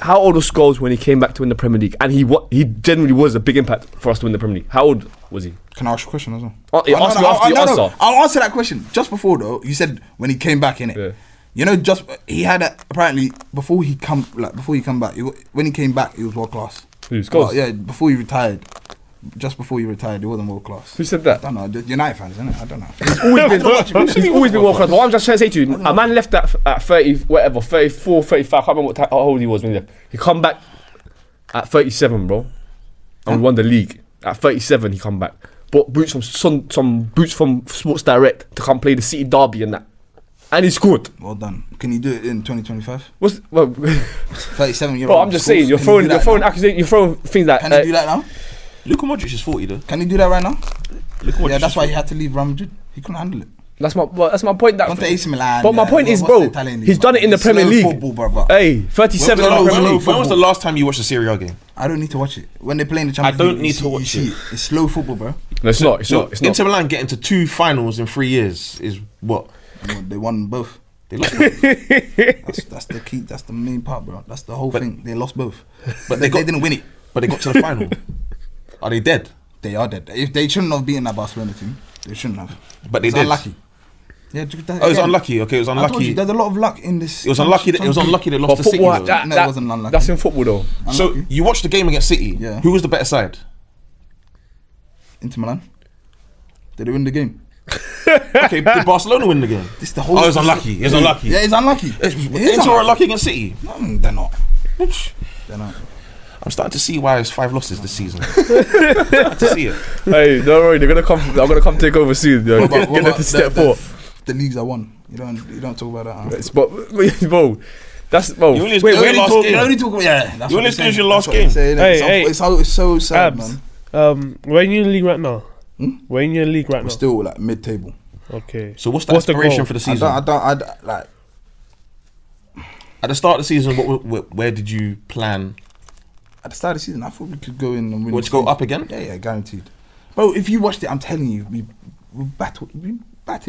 how old was Scholes when he came back to win the Premier League? And he generally was a big impact for us to win the Premier League. How old was he? Can I ask you a question as well? Ask me after you answer. I'll answer that question. Just before though, you said when he came back, innit? Yeah. You know, he had apparently before he come back. When he came back, he was world class. Who, Scholes? Yeah, before he retired. Just before he retired, he wasn't world class. Who said that? I don't know. The United fans, innit? I don't know. He's always been world class. But what I'm just trying to say to you, a man left at 30, whatever, 34, 35. I can't remember how old he was when he left. He come back at 37, bro, and we won the league. At 37, he come back. Bought boots from some boots from Sports Direct to come play the City derby and that, and he scored. Well done. Can you do it in 2025? 37 year old. Bro, I'm just saying, you're throwing accusations, you're throwing things like. Can you do that now? Luka Modric is 40 though. Can you do that right now? Yeah, that's why he had to leave Real Madrid. He couldn't handle it. That's my point. Gone to AC Milan. But my point is, bro, he's done it in the Premier League. Football, brother. Hey, 37 When in the Premier League. was the last time you watched a Serie A game? I don't need to watch it. When they play in the Champions I don't League, need to watch it. It's slow football, bro. No, it's not. It's not. Inter Milan getting to 2 finals in 3 years is what? They won both. They lost. That's the key. That's the main part, bro. That's the whole thing. They lost both, but they didn't win it. But they got to the final. Are they dead? They are dead. If they shouldn't have beaten that Barcelona team, they shouldn't have. But they did. Unlucky. Yeah. It was unlucky. Okay, it was unlucky. I told you, there's a lot of luck in this. It was unlucky. It was unlucky they lost to City. No, it wasn't unlucky. That's in football though. So you watched the game against City. Yeah. Who was the better side? Inter Milan. Did they win the game? Okay, did Barcelona win the game? This the whole. Oh, it was unlucky. It was unlucky. Yeah, it's unlucky. Inter are unlucky against City. No, they're not. They're not. I'm starting to see why it's 5 losses this season. Starting to see it. Hey, don't worry, they're gonna come. I'm gonna come take over soon. Yo. Get them to step 4. The leagues are won. You don't talk about that. Huh? It's bro. That's bro. You only as good as your last game. You only talk. Yeah. That's You only what as good as your I'm last saying. game. Hey, it's so sad, Abs. man. Where in your league right now? Where in your league right We're now? still like mid-table. Okay. So what's the aspiration goal? for the season? I don't like. At the start of the season, where did you plan? At the start of the season, I thought we could go in and win. What, to go up again? Yeah, guaranteed. Bro, if you watched it, I'm telling you, we battled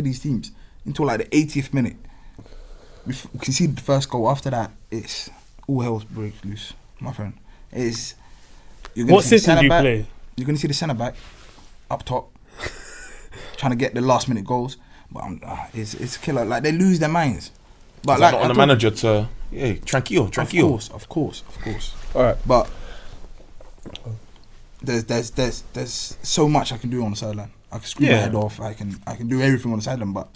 these teams until like the 80th minute. We conceded the first goal. After that, it's all hell breaks loose, my friend. What system do you play? You're gonna see the centre back up top, trying to get the last minute goals. But it's killer. Like they lose their minds. But like on the manager to tranquilo. Of course. All right, but there's so much I can do on the sideline. I can screw my head off. I can do everything on the sideline. But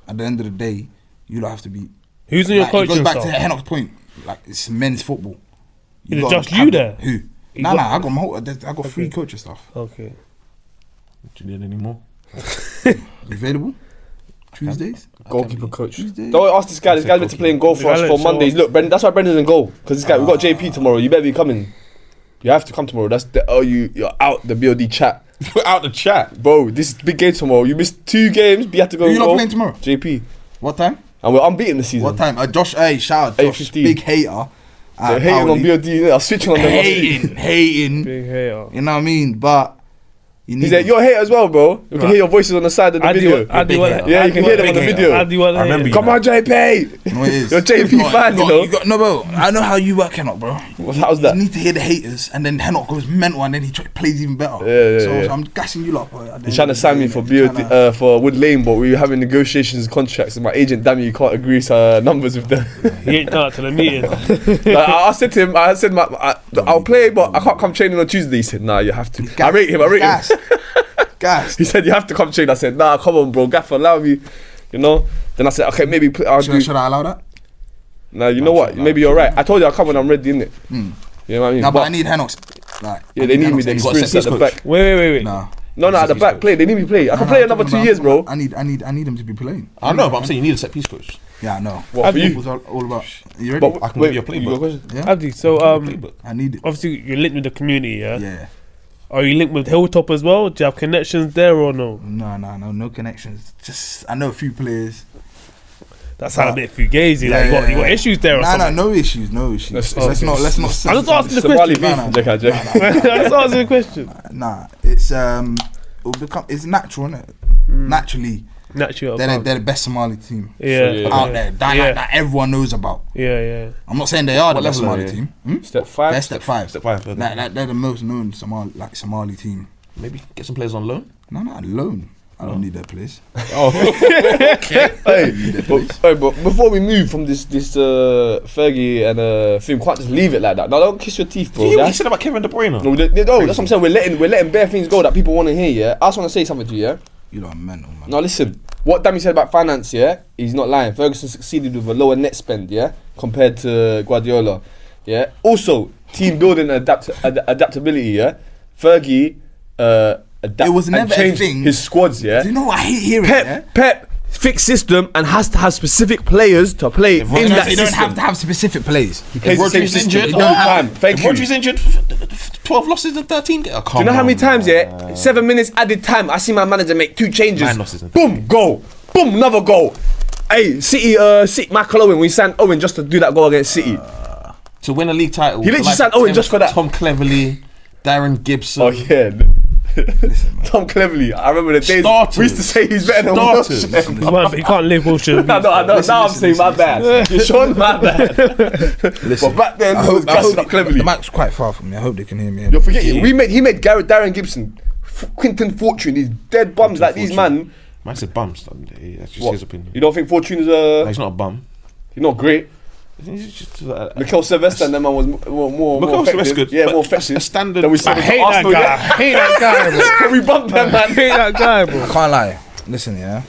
at the end of the day, you don't have to be. Who's in your coaching staff? It goes back staff? to Henok's point. Like it's men's football. Is it just you there? Who? Nah. I got my whole. I got 3 coaching staff. Okay. Do you need any more? Available Tuesdays. goalkeeper coach. Tuesday. Don't ask this guy. This guy's meant to play in goal for us for Mondays. Look, Brendan, that's why Brendan's in goal. Because this guy, we got JP tomorrow. You better be coming. You have to come tomorrow. That's the you're out the BOD chat. You're out the chat, bro. This is big game tomorrow. You missed 2 games, but you have to go. Who you not playing tomorrow? JP. What time? And we're unbeaten this season. What time? Josh. Hey, shout out Josh. 8:15. Big hater. They're hating on BOD. I'm switching on them. Hating. Big hater. You know what I mean? But You He's like, you're a hater as well, bro. You can hear your voices on the side of the video. Yeah, you can hear them on the video. I remember you. Come on, JP. You know what it is? You're a JP fan, you know. No, bro. I know how you work, Henok, bro. How's that? You need to hear the haters, and then Henok goes mental, and then he plays even better. So I'm gassing you lot, bro. He's trying to sign me for for Woodlane, but we were having negotiations contracts, and my agent, damn you can't agree to numbers with them. He ain't done it to the meeting. I said to him, I'll play, but I can't come training on Tuesday. He said, nah, you have to. I rate him. Guys, he said you have to come train. I said, nah, come on, bro, gaffer, allow me, you know. Then I said, okay, maybe I'll do. Should I allow that? Nah, you know what? Maybe you're right. I told you I'll come when I'm ready, innit? You know what I mean? Nah, but I need Henok's. Like, yeah, they need me. The experience at the back. Wait. Nah. No, at the back, play. They need me play. I can play another 2 years, bro. I need him to be playing. I know, but I'm saying you need a set piece coach. Yeah, I know. What for you? Was all about. You ready? I can give you a playbook. Yeah. Abdi, so I need it. obviously you're linked with the community, yeah? Yeah. Are you linked with Hilltop as well? Do you have connections there or no? No connections. Just I know a few players. That sounds a bit fugazi. You got issues there or something? No issues. Let's not. I'm just asking the Somali question. beef, I'm just asking the question. Nah, it's it's natural, isn't it? Naturally, they're the best Somali team out there. That everyone knows about. Yeah. I'm not saying they are the best Somali team. Step 5. They're step 5. Okay. They're the most known Somali team. Maybe get some players on loan. No, loan. I don't need their place. But before we move from this Fergie and thing, can't just leave it like that. Now don't kiss your teeth, bro. You hear what he said about Kevin De Bruyne? No, that's what I'm saying. We're letting bare things go that people want to hear. Yeah, I just want to say something to you. Yeah. You lot are mental, man. Now listen, what Dammy said about finance. Yeah, he's not lying. Ferguson succeeded with a lower net spend. Yeah, compared to Guardiola. Yeah. Also, team building and adaptability. Yeah. Fergie. It was never a thing. His squads, yeah. Do you know what I hate hearing? Pep fixed system and has to have specific players to play in that system. You don't have to have specific players. He plays the same system all the time. Thank you. Rodri's injured, 12 losses and 13. Do you know how many times? Yeah, 7 minutes added time. I see my manager make 2 changes. 9 losses. Boom, goal. Boom, another goal. Hey, City, Michael Owen. We signed Owen just to do that goal against City. To win a league title. He literally signed Owen just for that. Tom Cleverley, Darren Gibson. Oh yeah. Listen, Tom Cleverley, I remember the days we used to say he's better than Wilshere. He can't live Wilshere. No, now I'm saying my bad. You're showing my bad. But back then, I was gassing up Cleverley. The mic's quite far from me. I hope they can hear me. You're forgetting. He made Darren Gibson, Quinton Fortune, these dead bums like these man. Man said bums. That's just his opinion. You don't think Fortune is a? No, he's not a bum. He's not great. Mikel Sylvester and that man was more effective. Yeah, more effective. A standard. I hate that guy, bro. Can we bump that man? I hate that guy, bro. I can't lie. Listen, yeah.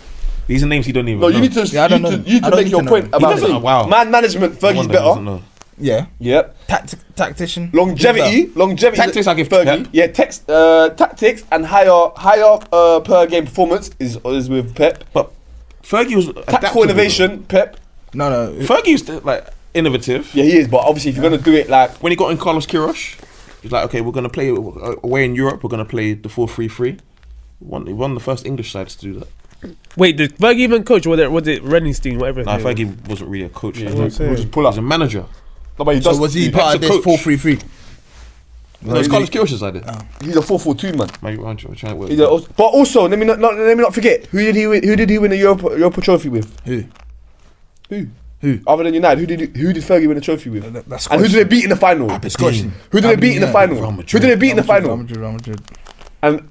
These are names you don't even know. know. You need to make your point about man management. Fergie's better. Yeah. Yep. Tactician. Longevity. Tactics I give Fergie. Pep. Yeah, tactics and higher per game performance is with Pep. But Fergie was tactical innovation. Pep. No. Fergie was like innovative. Yeah, he is. But obviously, if you're gonna do it like when he got in Carlos Queiroz, he's like, okay, we're gonna play away in Europe. We're gonna play the 4-3-3. He won the first English sides to do that. Wait, did Fergie even coach? Was it Renningstein, whatever? Nah, Fergie wasn't really a coach. Yeah, he was a manager. No, but he does. So was he part of this 4-3-3? No, it's Carlos Queiroz side. He's a 4-4-2 man. I'm trying to work. But also, let me not forget. Who did he win the Europa trophy with? Who? Other than United, who did Fergie win the trophy with? And who did they beat in the final? Who did they beat in the final? Who did they beat in the final? Real Madrid. And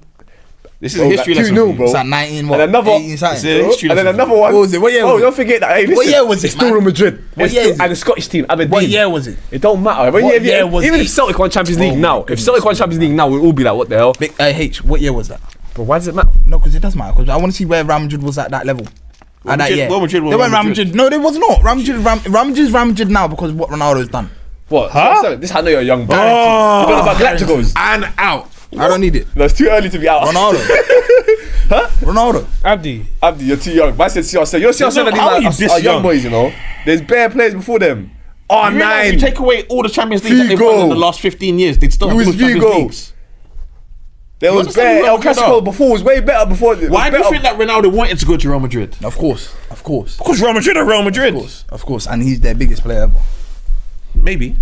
this is a history lesson. 2-0, bro. It's like 19, and another, and then another one. What was it? What year was it? Don't forget that. Hey, listen, what year was it? It's still Real Madrid. What year is it? And the Scottish team, Aberdeen. What year was it? It don't matter. What year was even it? if Celtic won Champions League now, if Celtic won Champions League now, we'll all be like, what the hell? Big H, what year was that? But why does it matter? No, because it does matter. Because I want to see where Real Madrid was at that level. At that year. Real Madrid they weren't Real Madrid. No, they was not. Real Madrid now because of what Ronaldo's done. What? Huh? This I know you're young, bro. You don't know about Galacticos. And out. I don't need it. No, it's too early to be out. Ronaldo. Huh? Ronaldo. Abdi, you're too young. But I said CR7. You're CR7 are young boys, you know. There's bare players before them. R9. If you take away all the Champions Leagues that they've won in the last 15 years, they'd still have good Champions Leagues. There was bare El Clasico before was way better before. Why do you think that Ronaldo wanted to go to Real Madrid? Of course. Because Real Madrid are Real Madrid. Of course. And he's their biggest player ever. Maybe.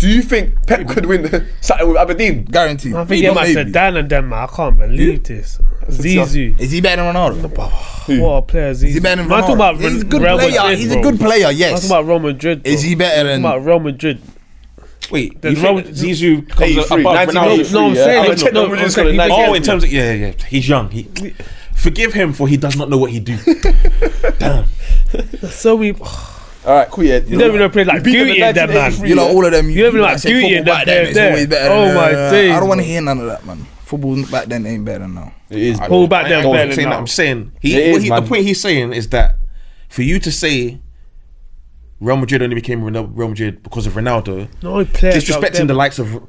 Do you think Pep could win something with Aberdeen? Guaranteed. I think he might say Maybe. Dan and something with Aberdeen. Guaranteed. I think he might say Maybe. Dan and them, man. I can't believe this. Zizou. Is he better than Ronaldo? What a player Zizou. Is he better than Man, Ronaldo? talking about He's a good Real player. Madrid, He's a bro. good player. I'm Yes. talking about Real Madrid. Bro. Is he better I'm than? talking about Real Madrid. Wait, you There's think Roma- Zizou comes 83, above 1983, Ronaldo? No, I'm yeah. saying- I checked no, the Madrid I'm squad saying in he 1983. Oh, in terms of yeah, he's young. Forgive him for he does not know what he do. Damn. So we. Alright, cool, yeah. You don't even know players like beat them in Beauty and them, man. 1983, You know, yeah? all of them. You don't even that like say Beauty football and them back then players is there. always better Oh than, my days, I don't want bro. to hear none of that, man. Football back then ain't better than now. It is, Pull back them I better wasn't than saying that. now. I'm saying It is, the man. point he's saying is that for you to say Real Madrid only became Real Madrid because of Ronaldo, No players. disrespecting the likes of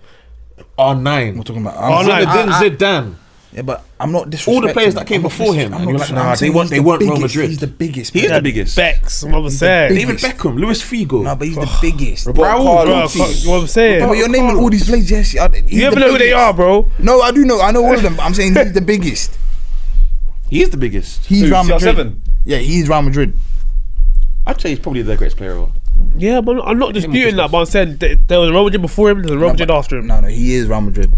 R9, We're talking about. R9. Zidane, Yeah, but I'm not disrespecting. all the players that came I'm not before him, I'm and not you're like, disrespecting. nah, I'm saying they he's weren't the Real biggest. Madrid. He's the biggest. He is bro. the biggest. Becks, I'm the saying. big- Even Beckham, Luis Figo. No, but he's the biggest. Roberto Raul, Carlos. bro, You know what I'm saying? Yeah, but you're naming all these players. Yes, You ever know who they are, bro? No, I do know. I know all of them. But I'm saying he's the biggest. He is the biggest. He's Who, Real Madrid. CR7? Yeah, he's Real Madrid. I'd say he's probably the greatest player ever. Yeah, but I'm not disputing that. But I'm saying there was a Real Madrid before him. There's a Real Madrid after him. No, he is Real Madrid.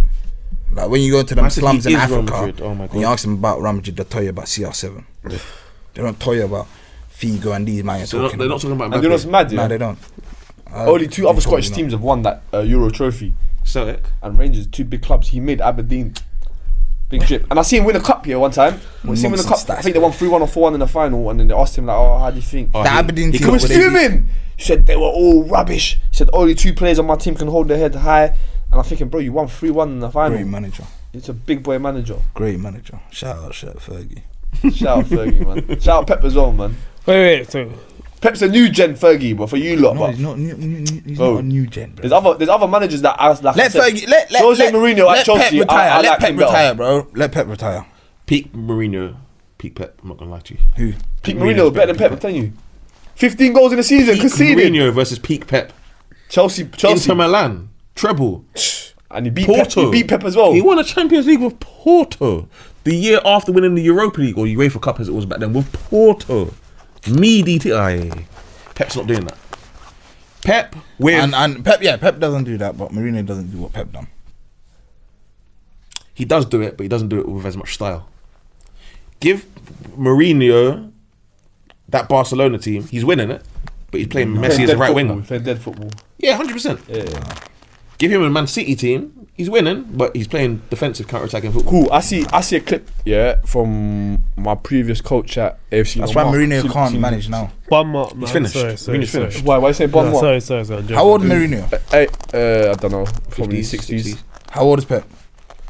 Like when you go to them I said slums he in is Real Africa, Madrid. Oh my and you God. ask them about Real Madrid, they tell you about CR7. They don't tell you about Figo and these man you're So talking they're not about. talking about And you know what's Mbappe. mad, No, yeah? they don't. Only two other They Scottish probably teams have won that Euro trophy. Celtic. And Rangers, two big clubs. He made Aberdeen. Big trip. And I see him win a cup here one time. I see him win a cup. Nonsense I stats, think they won 3-1 or 4-1 in the final. And then they asked him, like, oh, how do you think? Oh, The he- Aberdeen he team He was what they did. fuming. He said they were all rubbish. He said only two players on my team can hold their head high. And I'm thinking, bro, you won 3-1 in the final. Great manager. It's a big boy manager. Great manager. Shout out Fergie. Shout out Fergie, man. Shout out Pep as well, man. Wait. So Pep's a new gen Fergie, but for you lot, No, but he's not. He's Bro, not a new gen. Bro. there's other managers that like I Let said, Fergie. Let Jose Mourinho at let Chelsea, Pep retire. I Let like Pep him better. retire, bro. Let Pep retire. Peak Mourinho. Peak Pep. I'm not gonna lie to you. Who? Pete Mourinho's Mourinho better than Pep, I'm telling you. 15 goals in a season, Peak conceded. Mourinho versus peak Pep. Chelsea, Inter Milan. Treble. and he beat Porto. Pep, he beat Pep as well. He won a Champions League with Porto the year after winning the Europa League or UEFA Cup as it was back then with Porto. Aye. Pep's not doing that. Pep with And Pep, yeah, Pep doesn't do that, but Mourinho doesn't do what Pep done. he does do it, but he doesn't do it with as much style. Give Mourinho that Barcelona team. He's winning it, but he's playing Messi as a right winger. Playing dead football. Yeah, 100%. Yeah. Give him a Man City team. He's winning, but he's playing defensive counter-attacking football. Cool. I see a clip, yeah, from my previous coach at AFC. That's why Mourinho can't manage now. one more. Man. He's finished. Sorry. Mourinho's finished. Why you say Bon? No, What? sorry. I'm joking. How old is Mourinho? I don't know. Probably 50s, 60s. How old is Pep?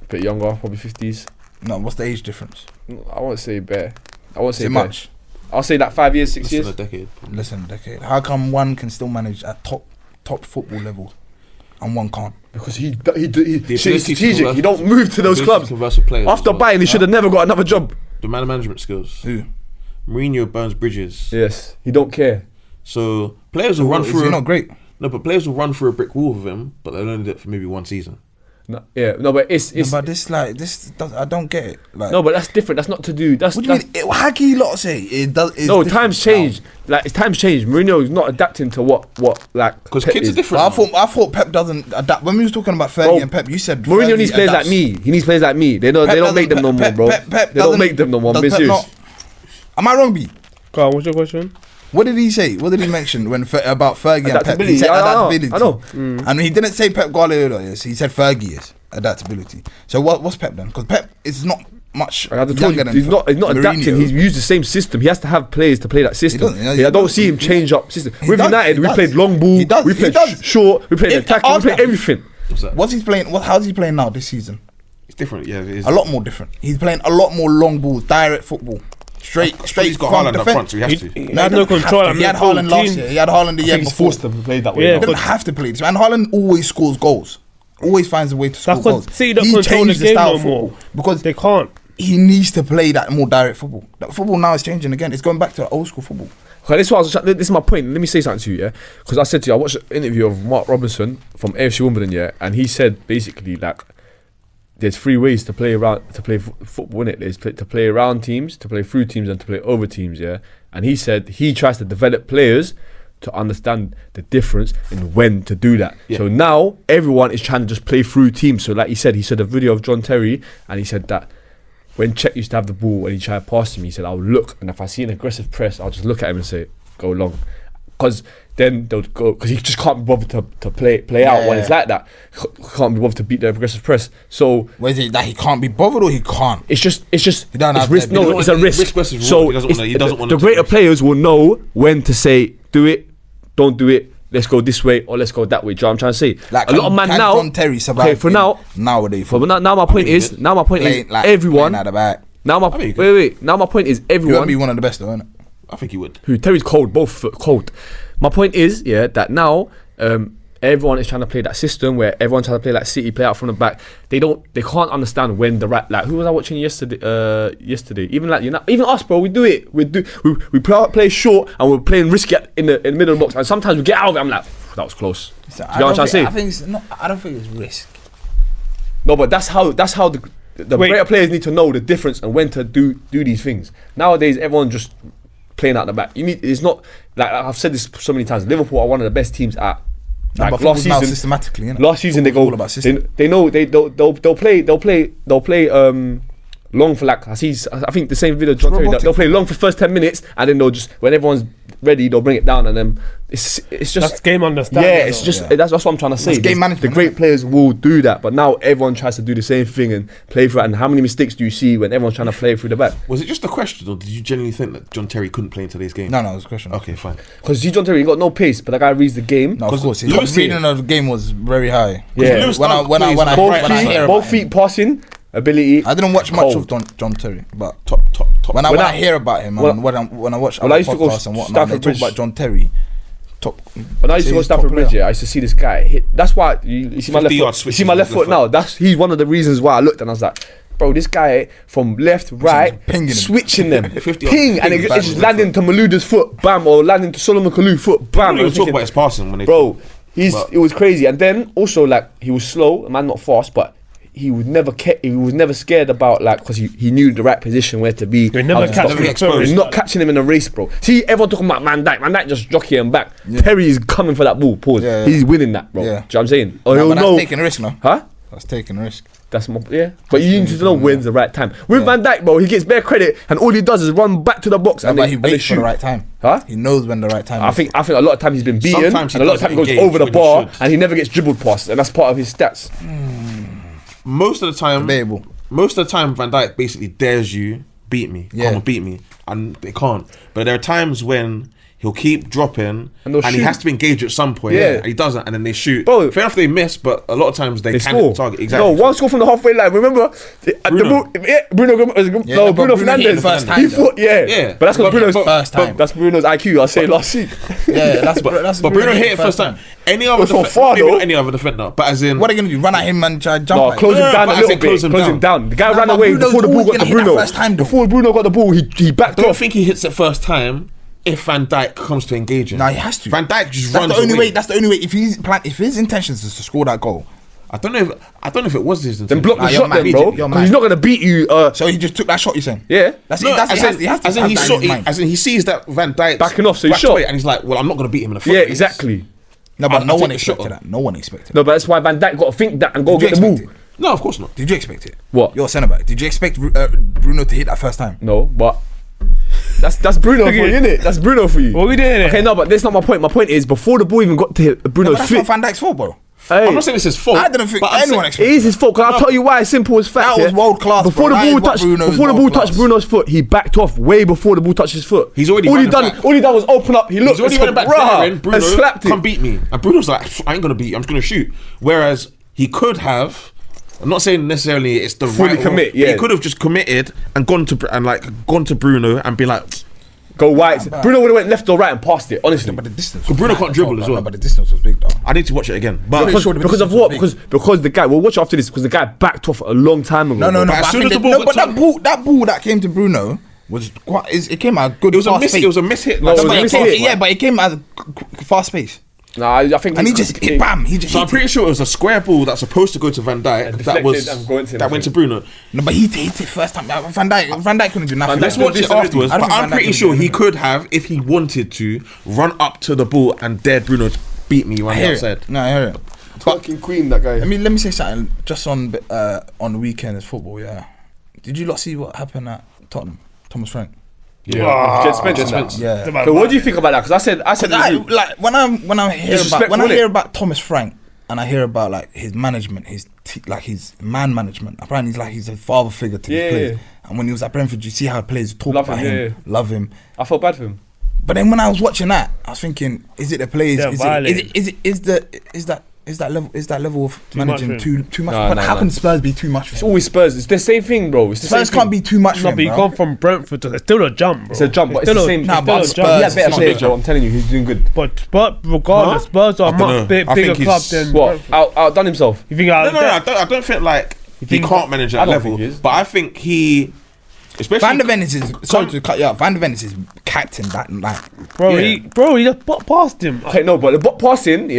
Bit younger, probably 50s. No, what's the age difference? I won't say bare. I won't Is say it bare. much? I'll say like 5 years, 6 Less than years. a decade. Listen, a decade. How come one can still manage at top football level, and one can't? Because he's ability to strategic. converse- He don't move to those Ability to clubs. converse with players After as well. buying, he should have never got another job. The man management skills. Who? Mourinho burns bridges. Yes, he don't care. So players will run Is through. he not great? No, but players will run through a brick wall with him, but they'll only do it for maybe one season. No, but it's No, but I don't get it. Like, no, but that's different. That's not to do. That's what do you that's, mean? How can you lot say it does? It's no, different times now? change. Like it's times change. Mourinho is not adapting to what like Because Pep kids are is. different. But I thought Pep doesn't adapt. When we was talking about Fergie Bro, and Pep, you said Mourinho Fergie needs players like adapts. me. He needs players like me. They don't Pep make them no doesn't- more, Pep- bro. Pep They don't doesn't- make them no more. I'm does being Pep serious. not- Am I wrong, B? Carl, what's your question? What did he say? What did he mention when about Fergie and Pep? He Adaptability. said I know. adaptability. I know. And he didn't say Pep Guardiola is. He said Fergie is adaptability. So what's Pep then? Because Pep is not much I told younger you, than he's not Mourinho. adapting. He's used the same system. He has to have players to play that system. doesn't, yeah, I don't he see him does. change up system. He With does, United, he we does. played long ball. He does, We he played does. short. We played If attacking. We played Arsenal- everything. What's that? What's he playing? How's he playing now this season? It's different. Yeah, it is. A lot more different. He's playing a lot more long balls, direct football, straight. He's got from Haaland up defense. front, so he has to. He had no doesn't have control. to. and He had no Haaland last team. year. He had Haaland the year He's before. forced them to play that way. Yeah, now. He doesn't have to play this. And Haaland always scores goals. Always finds a way to score That's 'cause goals. City don't He control changed the the game style no of football more. because They can't. he needs to play that more direct football. That football now is changing again. It's going back to old school football. Okay, this is my point. Let me say something to you, yeah. Because I said to you, I watched an interview of Mark Robinson from AFC Wimbledon, yeah, and he said basically like there's three ways to play football in it. There's to play around teams, to play through teams, and to play over teams, yeah. And he said he tries to develop players to understand the difference in when to do that. Yeah. So now everyone is trying to just play through teams. So like he said a video of John Terry, and he said that when Czech used to have the ball, when he tried to pass to me, he said, I'll look, and if I see an aggressive press, I'll just look at him and say, go long. Because then they'll go, because he just can't be bothered to play out when it's like that. Can't be bothered to beat the aggressive press. So What is it that he can't be bothered or he can't? it's just He don't have risk. that- No, it's a risk. risk versus So reward. He doesn't want the to greater risk. players will know when to say, do it, don't do it. Let's go this way or let's go that way. Do you know what I'm trying to say? Like, a lot of man can now. John Terry survive Okay, for in now. nowadays. For now, my point is. Now my point is Playing, like, everyone. playing at the back. Now my mean, wait. Now my point is He won't everyone. be one of the best though, innit? I think he would. Who Terry's cold, both foot cold. My point is, that now everyone is trying to play that system where everyone's trying to play like City, play out from the back. They can't understand when the right, like who was I watching yesterday? Even like even us, bro. We do it. We play short and we're playing risky in the middle of the box, and sometimes we get out of it. I'm like, that was close. So you know what I'm trying to say? I think it's not. I don't think it's risk. No, but that's how the Wait. greater players need to know the difference and when to do these things. Nowadays, everyone just playing out the back. It's not like I've said this so many times. Liverpool are one of the best teams at. No, Like but last now season, systematically, innit? last season they Football's go. all about system. They know they'll play long for like I think the same video John Terry. robotic. They'll play long for first 10 minutes and then they'll just when everyone's ready they'll bring it down and then it's just That's game understanding. yeah, it's just that's what I'm trying to say. That's game The management, great innit? players will do that, but now everyone tries to do the same thing and play through it. And how many mistakes do you see when everyone's trying to play through the back? Was it just a question, or did you genuinely think that John Terry couldn't play in today's game? No, it was a question. Okay, fine. Because John Terry he got no pace, but the guy reads the game. No, of 'Cause course. His Lewis reading of the game was very high. Yeah. Lewis When I Dunk plays hear Both about feet passing ability. I didn't watch much Cold. of John Terry, but Top. when When I I- hear about him and when I watch when I other used to go podcasts and whatnot, Stamford they talk Bridge- about John Terry. Top. When I used to go he's Stamford top Bridge, player. I used to see this guy hit. That's why you see my 50 left yard foot. You switches see my with left the foot now. He's one of the reasons why I looked and I was like, bro, this guy from left, right, pinging him. switching them, 50 ping, and ping, it's bang, just left landing to Malouda's foot, bam, or landing to Solomon Kalou foot, bam. I don't And even I'm talk thinking, about his passing when they. bro, But- it was crazy. And then also like he was slow, man, not fast, but. He was never scared about like because he knew the right position where to be. They never how to catch stop him him. exposed. He's not catching him in a race, bro. See, everyone talking about Van Dijk just jockey him back. Terry is coming for that ball. Pause. Yeah, yeah. He's winning that, bro. Yeah. Do you know what I'm saying? Or No, he'll but that's know. taking a risk, no? Huh? That's taking a risk. But you need to know when's the right time. With Van Dijk, bro, he gets bare credit, and all he does is run back to the box and But they, he and they waits for shoot. the right time. Huh? He knows when the right time I is. think a lot of times he's been beaten, Sometimes he and a lot of doesn't times he goes engage over the when he bar, should. and he never gets dribbled past, and that's part of his stats. Most of the time, Debatable. Van Dijk basically dares you, beat me, Yeah. come and beat me, and they can't. But there are times when he'll keep dropping, And they'll and he shoot. has to engage at some point, Yeah. and he doesn't, and then they shoot. Bro. Fair enough, they miss, but a lot of times they They can score. target exactly. No, one score from the halfway line. Remember, Bruno. Bruno Yeah, no, but Bruno Bruno hit Fernandes. it first He time, thought, Yeah. but that's because Bruno's first time. That's Bruno's IQ. I say last week. Yeah, that's that's. But Bruno hit it first time. Any other It was from defender, far, maybe though. not any other defender, but as in What are they gonna do? Run at him and try to jump? No, at close him? him down but a I little said bit. close him Close him down. down. The guy No, ran but away Bruno's before the ball always got to gonna hit that Bruno. first time, though. Before Bruno got the ball, he backed I don't off. think he hits it first time if Van Dijk comes to engage him. No, he has to. Van Dijk just That's runs the only away. way. That's the only way. If his intentions is to score that goal, I don't know if it was his Then intention. block the Nah, you're shot, mad. then, bro. You're 'Cause mad. he's not gonna beat you. so he just took that shot. You saying? Yeah. That's No, it. That's as he in, has to as in have he that saw, in his mind. as in he sees that Van Dijk Backing off, so he backed shot. away, and he's like, "Well, I'm not going to beat him in the foot." Yeah, exactly. No, but I'll no take one the shot expected on. that. No one expected. No, but that's why Van Dijk got to think that and go Did you get the ball. expect it? No, of course not. Did you expect it? What? You're a centre back. Did you expect Bruno to hit that first time? No, but that's Bruno for you, innit? That's Bruno for you. What we doing here? Okay, no, but that's not my point. My point is before the ball even got to hit No, Bruno's but that's feet. not Van Dijk's fault, bro. Hey, I'm not saying it's his fault. I didn't think but I'm anyone saying- it expected. is his fault. Cause I'll tell you why. It's simple as fact. That was yeah? world class, Before bro. the That ball is what touched, Bruno is before the ball world touched class. Bruno's foot, he backed off way before the ball touched his foot. He's already all he running done. back. All he done was open up. He looked. He's already and running said, back "Rah," there, and Bruno, and slapped come it. beat me. And Bruno's like, I ain't going to beat you. I'm just going to shoot. Whereas he could have. I'm not saying necessarily it's the Fully right commit, but yeah. He could have just committed and gone to Bruno and be like, Go wide. Bruno would have went left or right and passed it. Honestly, But the distance. But Bruno was can't mad dribble well, as bro. well. No, but the distance was big, though. I need to watch it again. But Pretty sure the because of distance what? was big. Because the guy. We'll watch after this. Because the guy backed off a long time ago. No, bro. But as I soon think as the they- ball no, got but touched- that ball that came to Bruno was quite. It came at a good. it was a fast miss. pace. It was a miss hit. No, Like, it was a somebody miss caught hit. it. Yeah, but it came at a fast pace. Nah, I think. And he just hit, bam. He just. So I'm hit pretty sure it was a square ball that's supposed to go to Van Dijk. That was deflected and going to him, that I went to think. Bruno. No, but he hit it first time. Van Dijk couldn't do nothing. Let's watch it afterwards. I don't But think I'm Van Dijk pretty could sure do he anything. could have, if he wanted to, run up to the ball and dared Bruno to beat me I when he hear outside. it. No, I hear it. Fucking queen, that guy. Let me say something just on the weekend is football. Yeah, did you lot see what happened at Tottenham? Thomas Frank. Yeah, Jet Spence. Yeah. So what do you think about that? Because I said, Like when I hear Disrespectful, about innit? Thomas Frank and I hear about like his management, his man management. Apparently, he's a father figure to his players. And when he was at Brentford, you see how players talk Love about him, him, love him. I felt bad for him. But then when I was watching that, I was thinking, is it the players? They're violent. Is that level of managing much too much? No, but no, how no. can Spurs be too much? For It's him? always Spurs. It's the same thing, bro. It's the Spurs same can't thing. be too much for No, him, but you bro. gone from Brentford to it's still a jump, bro. It's a jump, but it's still the same. Nah, it's but still a Spurs, jump. He had better it's players, not Joe. I'm telling you, he's doing good. But regardless, Spurs are a I don't know. much bigger I think club he's- than What? Brentford. Outdone himself. You think No, I don't think like he think- can't manage I that don't level. think he is. But I think he, especially Van der Ven is sorry to cut you out. Van der Ven is his captain. That like, bro, Yeah. he just passed him. Okay, no, but the passing,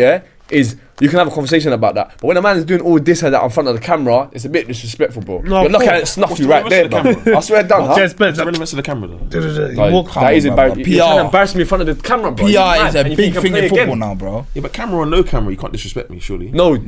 is you can have a conversation about that. But when a man is doing all this and that in front of the camera, it's a bit disrespectful, bro. No, You're looking bro. at it, snuff What's you the right there, relevance to the bro. I swear down, huh? Jet Spence, what's the relevance to the camera though? he Like, walked- that is on, embarrassing. bro. You're trying to PR. embarrass me in front of the camera, bro. PR You're is mad, a and you big can thing play in football again. now, bro. Yeah, but camera or no camera, you can't disrespect me, surely. No, Of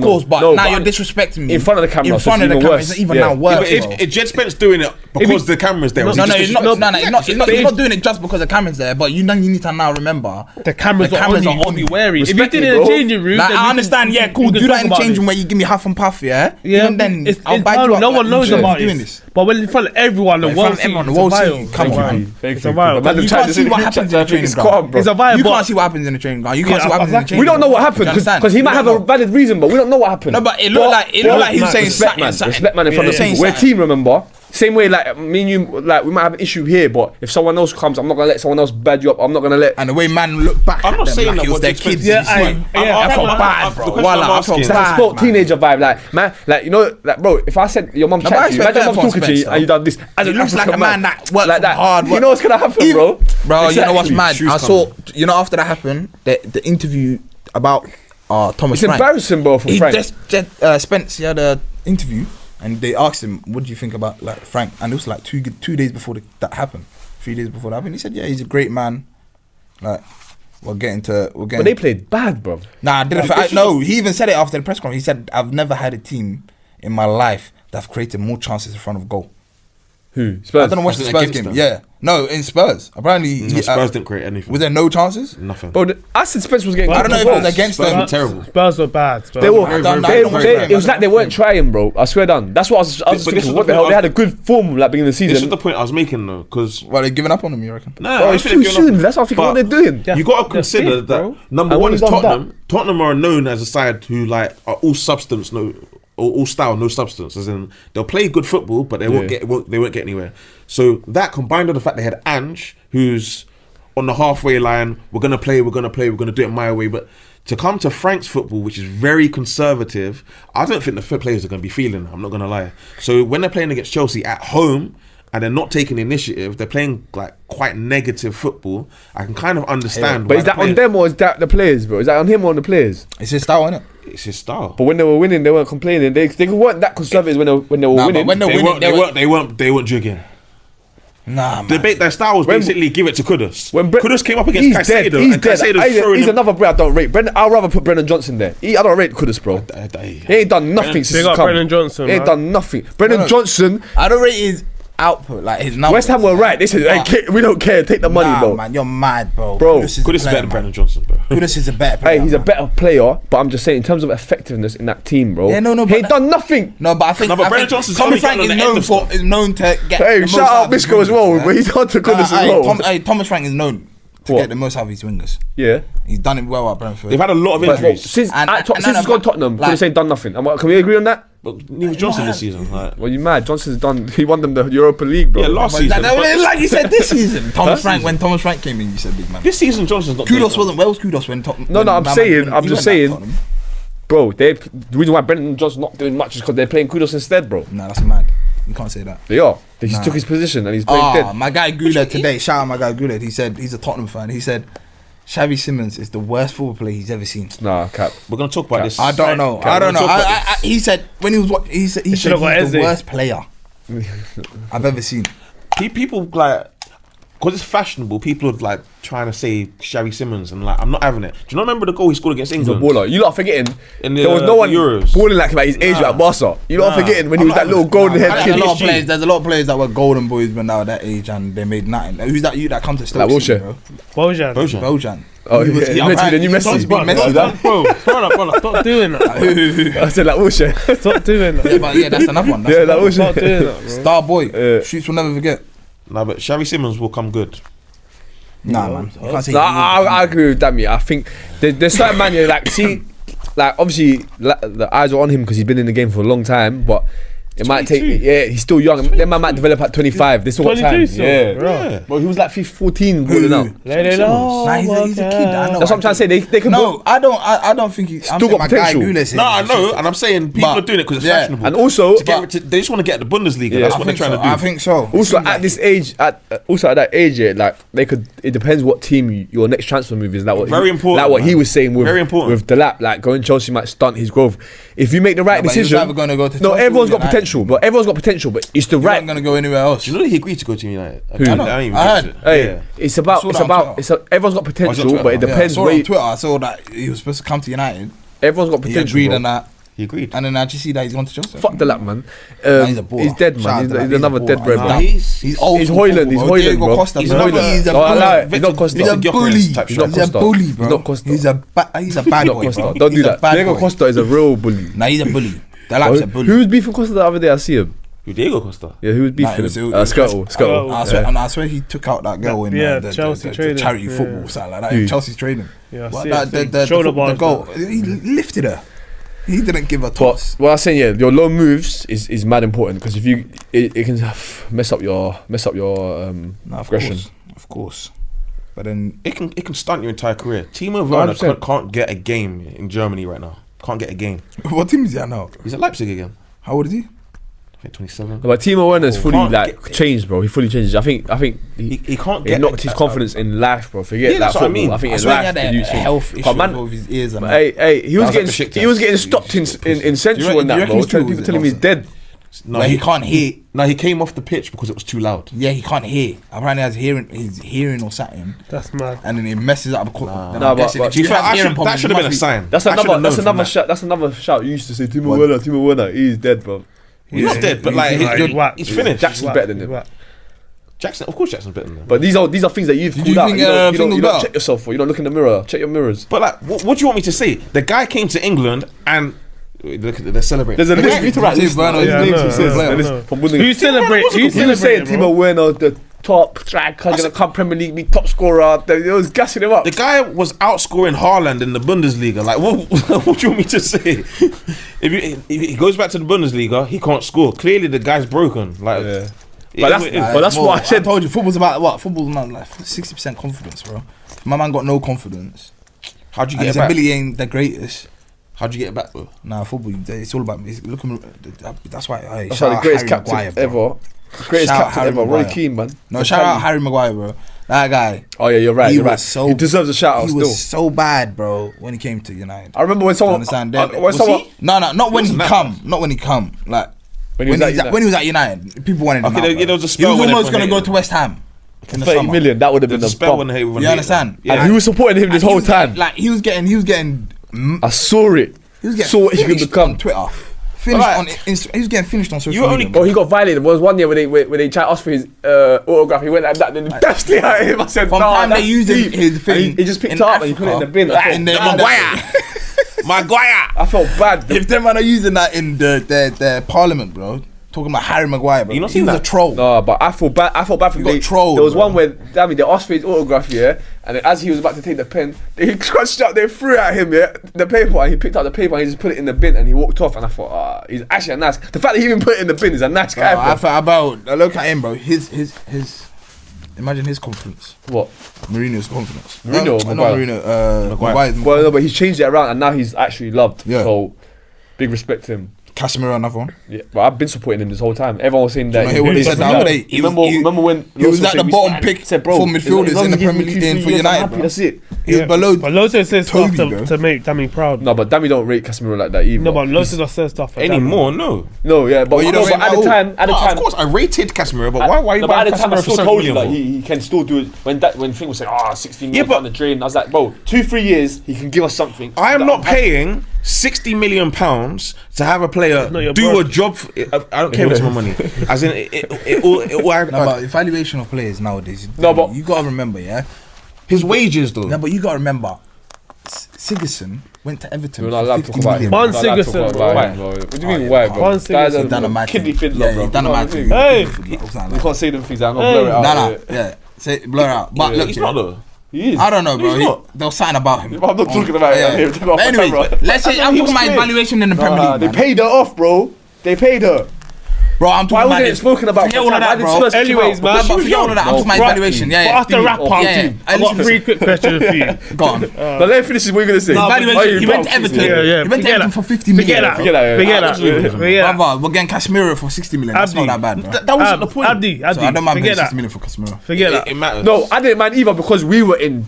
course, but no, now you're disrespecting me in front of the camera. In so front it's of the even camera, worse. it's even Yeah. now Yeah, worse. but bro. if Jet Spence doing it because the camera's there, No, was no, he just he's not, disrespectful? he's not doing it just because the camera's there. But you need to now remember the cameras are on you. You'll be wary. If you Respect did me, it in the bro. changing room, Like, then I we understand, can- yeah, we cool. can Do talk that in the about changing this. room where you give me half and puff, yeah. Yeah, Even then, it's I'll back internal. you up. No like, one you knows shouldn't about be doing this. But when in front of everyone, the In world front of everyone, the sees, world it's a sees. violence. Come It's a on, violence. man. Thank It's a you. violence. Man, You the can't chat see is what in the happens chat, in the I think training it's ground. calm, bro. It's a You violence. can't see what happens in the training ground. You can't see what happens in the exactly. training We don't know what ground. happened You understand? because he might We have don't a know. valid reason, but we don't know what happened. No, but it looked like he was saying respect, man. something. Respect, man, in front of Yeah. people. We're a Saying team, remember? Same way, like me and you, like we might have an issue here, but if someone else comes, I'm not gonna let someone else bad you up. I'm not gonna let. And the way man looked back I'm at not them saying like that it was what their Jet kids. Spence You Yeah, see? I I felt I'm- bad, bro. the question Wallah, I'm I felt asking- That's a bad, sport man. teenager vibe, like man, like you know, like bro. If I said your mum No, chat but I to you, expect imagine your better mum from talking to you Spence, and you done this. As He an looks like a African man that worked like that. hard. You know what's gonna happen, bro? Bro, you know what's Exactly. mad? Shoes I coming. saw, you know, after that happened, the interview about Thomas It's Frank. embarrassing, bro, for He Frank. Spence, he had an interview, and they asked him, "What do you think about like Frank?" And it was like 2 days before that happened, 3 days before that happened. He said, "Yeah, he's a great man. Like, we're getting." But they played bad, bro. Nah, I didn't. No, he even said it after the press conference. He said, "I've never had a team in my life that's created more chances in front of goal." Who? Spurs. I don't know what's the Wasn't Spurs against game. them? Yeah, no, in Spurs. Apparently, No, Spurs didn't create anything. Was there no chances? Nothing. Bro, I said Spence was getting. I don't know if it was against Spurs them. were terrible. Spurs were bad. Spurs They were were. I don't know, They- I don't know they- what's it was going like they on. weren't trying, bro. I swear down. That's what I was But this thinking. is What the the hell? point They I had a good form like beginning of the This is season. the point I was making though, because Well, they're giving up on him, you reckon? no, Bro, I it's think too they're giving soon. up. That's what I think. But What they're doing. Yeah. You got to They're consider fifth, that bro. number And one when is he done Tottenham. Tottenham are known as a side who like are all substance, no, or all style, no substance. As in, they'll play good football, but they won't get anywhere. So that combined with the fact they had Ange, who's on the halfway line. We're gonna play. We're gonna do it my way. But to come to Frank's football, which is very conservative, I don't think the players are gonna be feeling it. I'm not gonna lie. So when they're playing against Chelsea at home, and they're not taking initiative, they're playing like quite negative football. I can kind of understand. But why is that the on players- them or is that the players, bro? Is that on him or on the players? It's his style, innit? It's his style. But when they were winning, they weren't complaining. They weren't that conservative when they were Nah, but winning. when they're They winning, weren't jigging. Nah, man. Debate their style was basically give it to Kudus. When Kudus came up against he's dead. Caicedo, He's and dead. Caicedo's throwing He's him. another player I don't rate. I'd rather put Brendan Johnson there. I don't rate Kudus, bro. He ain't done nothing since Big he's up come. Brendan Johnson, He ain't man. done nothing. Brendan No. Johnson. I don't rate his output, like his numbers. West Ham were right. They said, hey, we don't care. Take the money, Nah, bro. man, you're mad, bro. Bro, Kudus is Kudus is a better than player, Brendan Johnson, bro. man. Kudus is a better player. Hey, he's a man. better player, but I'm just saying in terms of effectiveness in that team, bro. Yeah, no, he but ain't done nothing. No, but I think. No, but I Brendan think Johnson's Tommy only Frank getting is on the end known of for stuff. is known to get. Hey, the most shout out of his Bisco as wingers, well, yeah? but he's on to Kudus as well. Thomas Frank is known to What? get the most out of his wingers. Yeah. He's done it well at Brentford. They've had a lot of But injuries. since And- and since none he's of gone that- Tottenham, like- Kudus ain't done nothing. Can we agree on that? But Neil Johnson this season, like, Well, you mad? Johnson's done. He won them the Europa League, bro. yeah, last But season. but like you said this season, Thomas Frank. When Thomas Frank came in, you said big man. this season, Johnson's not. Kudos doing wasn't. Where was Kudos when Tottenham? No, I'm saying- I'm just saying- Nah, Bro, the reason why Brendan Johnson's not doing much is because they're playing Kudus instead, bro. that's mad. You can't say that. They are. He Nah. took his position and he's playing dead. My guy Goulet today. Shout out my guy Goulet. He said he's a Tottenham fan. He said Xavi Simons is the worst football player he's ever seen. Nah, cap. We're gonna talk about this. I don't know. Can we talk about He said when he was he said he's should've got the Eze. worst player I've ever seen. People like, because it's fashionable, people are like trying to say Xavi Simons, and like I'm not having it. Do you not remember the goal he scored against He's a England? baller. You lot are forgetting. In the, There was no one Euros. balling like him at his age at Barca. You lot are forgetting when he was that little golden haired There's kid. a lot of players that were golden boys when they were that age and they made nothing. Who's that? You that come to Stoke? Like City, Wilshere. bro? Bojan. Bojan. Oh, he meant to be the new Messi. Messi. Bro, stop doing that. I said like Wilshere. Stop doing that. Yeah, but yeah, that's another one. That's Yeah, another like Stop Wilshere. doing that, bro. Star boy. Yeah. Streets will never forget. Nah, but Xavi Simons will come good. Nah, man. You can't say No, he I agree with that. Me, I think there's certain man you like. See, like obviously the eyes are on him because he's been in the game for a long time, but. It might take, 22. yeah, he's still young. That man might develop at 25. They still got 22 time. still, Yeah. bro. Yeah. Bro, he was like 14 balling out. Let it know. Nah, he's a kid. I know. That's what I'm trying to say. They can No, I don't think he's Still got potential. No, I know, and I'm saying people But- are doing it because it's yeah. fashionable. And also, They just want to get the Bundesliga. Yeah. That's I what they're trying to do. I think so. also at this age, at that age, yeah, like they could. It depends what team your next transfer move is. Like what Very important, Like what he man. was saying with Very important. with the lap. Like going Chelsea might stunt his growth. If you make the right But he was decision, either gonna go to no, Chelsea everyone's or got United. potential, but everyone's got potential. But it's the He's right. not gonna go anywhere else. Do you know that he agreed to go to United? Who? I know. didn't even I get heard. it. Hey, Yeah. it's about. saw It's that on about. Twitter. Everyone's got potential, Twitter? but it Yeah, Yeah, I depends saw where. it on You, Twitter. I saw that he was supposed to come to United. everyone's got He potential. agreed bro. on that, He agreed. and then I just see that he's gone to Chelsea. Fuck the lap, man. He's a baller. He's dead, Shout man. out He's, to that. he's He's a another dead baller. bread, Nah, bro. He's old. He's school Hoyland. He's football, bro. Hoyland, Diego bro. Costa, He's bro. another- He's a No, I bully. lie. He's not Costa. He's a Gyökeres bully. type He's shot. a Costa. bully, He's bro. not Costa. He's a bad Not boy, Costa. bro. Don't do He's a that. bad Diego boy. Costa is a real bully. Nah, he's a bully. That lap's a bully. Who was beefing Costa the other day? I see him. Who, Diego Costa? Yeah, who was Nah, beefing it was- him? it was- Skirtle. I swear he took out that girl in Yeah, the Chelsea the training. charity Yeah. football side like that. Who? Chelsea's training. Yeah, I What, see that- it. the Shoulder the bars, goal. He lifted her. He didn't give her But toss. what I'm saying, yeah, your low moves is mad important because if you, it can mess up your Nah, aggression. Of course. But then It can stunt your entire career. Timo Werner 100%. can't get a game in Germany right now. Can't get a game. what team is he at now? He's at Leipzig again. How old is he? I think 27. But Timo Werner's fully Can't like get- changed, bro. He fully changed. I think He can't it get knocked his confidence in life, bro. Forget Yeah, that that's what I football. mean. I think I in swear life, he had the a youth thing. health issue But man, over his ears and that. hey, he was That was getting like he was getting Besiktas. stopped in Do Central you and that, reckon bro. he's still People with telling it, me he's dead. No, Like, he can't hear. No, he came off the pitch because it was too loud. Yeah, he can't hear. Apparently, he's hearing or something, That's mad. and then it messes up. Nah, but- To be fair, that should have been a sign. That's I should've known another from that. shout. That's another shout. You used to say Timo What? Werner. He's dead, bro. He's not dead, but like He's whacked. he's finished. Jackson's better than him. Jackson, of course, Jackson's better than him. But these are things that you've you called out. think, You don't Fingal's better? check yourself for. You don't look in the mirror. Check your mirrors. But like, what do you want me to say? The guy came to England and look at they're celebrating. There's a list. Yeah, You need to write Steve lists. Werner, His yeah, names I he know, says. I know, The list I know. from Woodlane. Who celebrates? He was saying Timo Werner, the top striker, gonna come Premier League, be top scorer. They was gassing him up. The guy was outscoring Haaland in the Bundesliga. Like, what do you want me to say? If he goes back to the Bundesliga, he can't score. Clearly, the guy's broken. Like, Yeah. it But is what it is. But that's what I said. told you, football's about what? Football's not like 60% confidence, bro. My man got no confidence. How'd you And get his it back? ability ain't the greatest. How'd you get it back, bro? Nah, football. It's all about. Looking. That's why. That's shout like the out greatest Harry captain Maguire, bro. ever. Greatest Shout out captain Harry ever. Roy Maguire. Keane, man. No, shout out Harry Maguire, bro. That guy. Oh yeah, you're right. He You're was right. so- He deserves a shout out He still. was so bad, bro, when he came to United. I remember when You someone. understand? when was someone. he? No, not when he wasn't that come. Not when he come. Like When he was at United. when he was at United, people wanted him Okay, out, there- bro. yeah, there was a He spell was when almost everyone gonna go hated to West Ham in the 30 summer. million. That would have been There's a a spell bump. when everyone You hated understand? him. Yeah. And he was supporting him this And he whole was getting- time. Like he was getting. I saw it. He was getting Saw what he could finished become. on Twitter. Finished Like- on. He was getting finished on social You only media. Oh, he got violated. There was one year when they tried to ask for his autograph. He went like that, then he dashed it at him. I said, From "No, time that's they used deep." his And thing he just picked in it up and he put it in the bin. I In felt, the- Maguire! I felt bad. If them man are using that in their parliament, bro, talking about Harry Maguire, bro, You not he seen was that? a troll. No, but I felt bad. I felt bad for He him. got trolled, There was bro. one where, damn it, they asked for his autograph, yeah, and then as he was about to take the pen, they scratched out, they threw at him, yeah, the paper, and he picked up the paper and he just put it in the bin and he walked off. And I thought, he's actually a nice. The fact that he even put it in the bin is a nice guy. I Bro. thought about. I look at him, bro. His. Imagine his confidence. What? Mourinho's confidence. Mourinho or Not Maguire? Mourinho. Maguire. Well, no, but he's changed it around and now he's actually loved. Yeah. So, big respect to him. Casemiro, another one. Yeah, but I've been supporting him this whole time. Everyone was saying that. you know what he said the other day? He was- Remember when he was Lawson at the said we bottom started- pick said, bro, for midfielders as long in as the he gives Premier me League 2-3 for years, I'm United, happy, bro. That's it. He was below. But Loso says Toby, stuff bro. to make Dammy proud. No, but Dammy don't rate Casemiro like that either. No, but Loso does say stuff for Anymore, no. No, yeah, but, Well, you don't but rate at the Raul. time, No, of course, I rated Casemiro, but why you no, but buying at the time I Casemiro still for told you 7 like million? he can still do it when thing was saying 60 Yeah, million but- down the drain. I was like, bro, 2-3 years he can give us something. I am that not I'm happy- paying £60 million to have a player not your do bird. a job. I don't care if it's my money. As in, it all. No, but evaluation of players nowadays. No, but- you gotta remember, yeah. His wages, though. No, but you gotta remember, Sigurdsson went to Everton We're for not allowed to 50 talk about him. million. Juan We're not allowed to talk Sigurdsson, about bro. him, bro. What do you mean yeah, why, Juan bro? Guy's Sigurdsson. a Done a mad kidney thing. fiddler, Yeah, bro. he done a You know mad what I thing. mean? Hey. You can't say them things. I'm gonna blur it out. Nah, yeah. yeah. Say blur out. But Yeah. look, He's yeah, not, though. He is. I don't know, bro. He's not. There was something about him. I'm not talking about it. Here, take it off But my anyway, camera. let's say I'm he talking was about clear. evaluation in the Premier League. They Man. paid her off, bro. They paid her. Bro, I'm Why talking wasn't about it spoken about? Forget all of Why that, did bro. Spurs kick him Anyways, out? man, But forget all of that. I'm talking about Right. evaluation. Yeah, For yeah. us to wrap up, Yeah, I got 3 quick questions for you. Go on. But let me finish this. What are you gonna say? Evaluation. He went to Everton. Yeah, yeah. He went to Forget Everton that. for 50 million. Forget that. Forget that. Forget that. Absolutely. Forget that. Brother, we're getting Casemiro for 60 million. That's Abdi. not that bad, bro. That wasn't the point. Abdi, So I don't mind paying forget 60 that. million for Casemiro. Forget that. It matters. No, I didn't mind either because we were in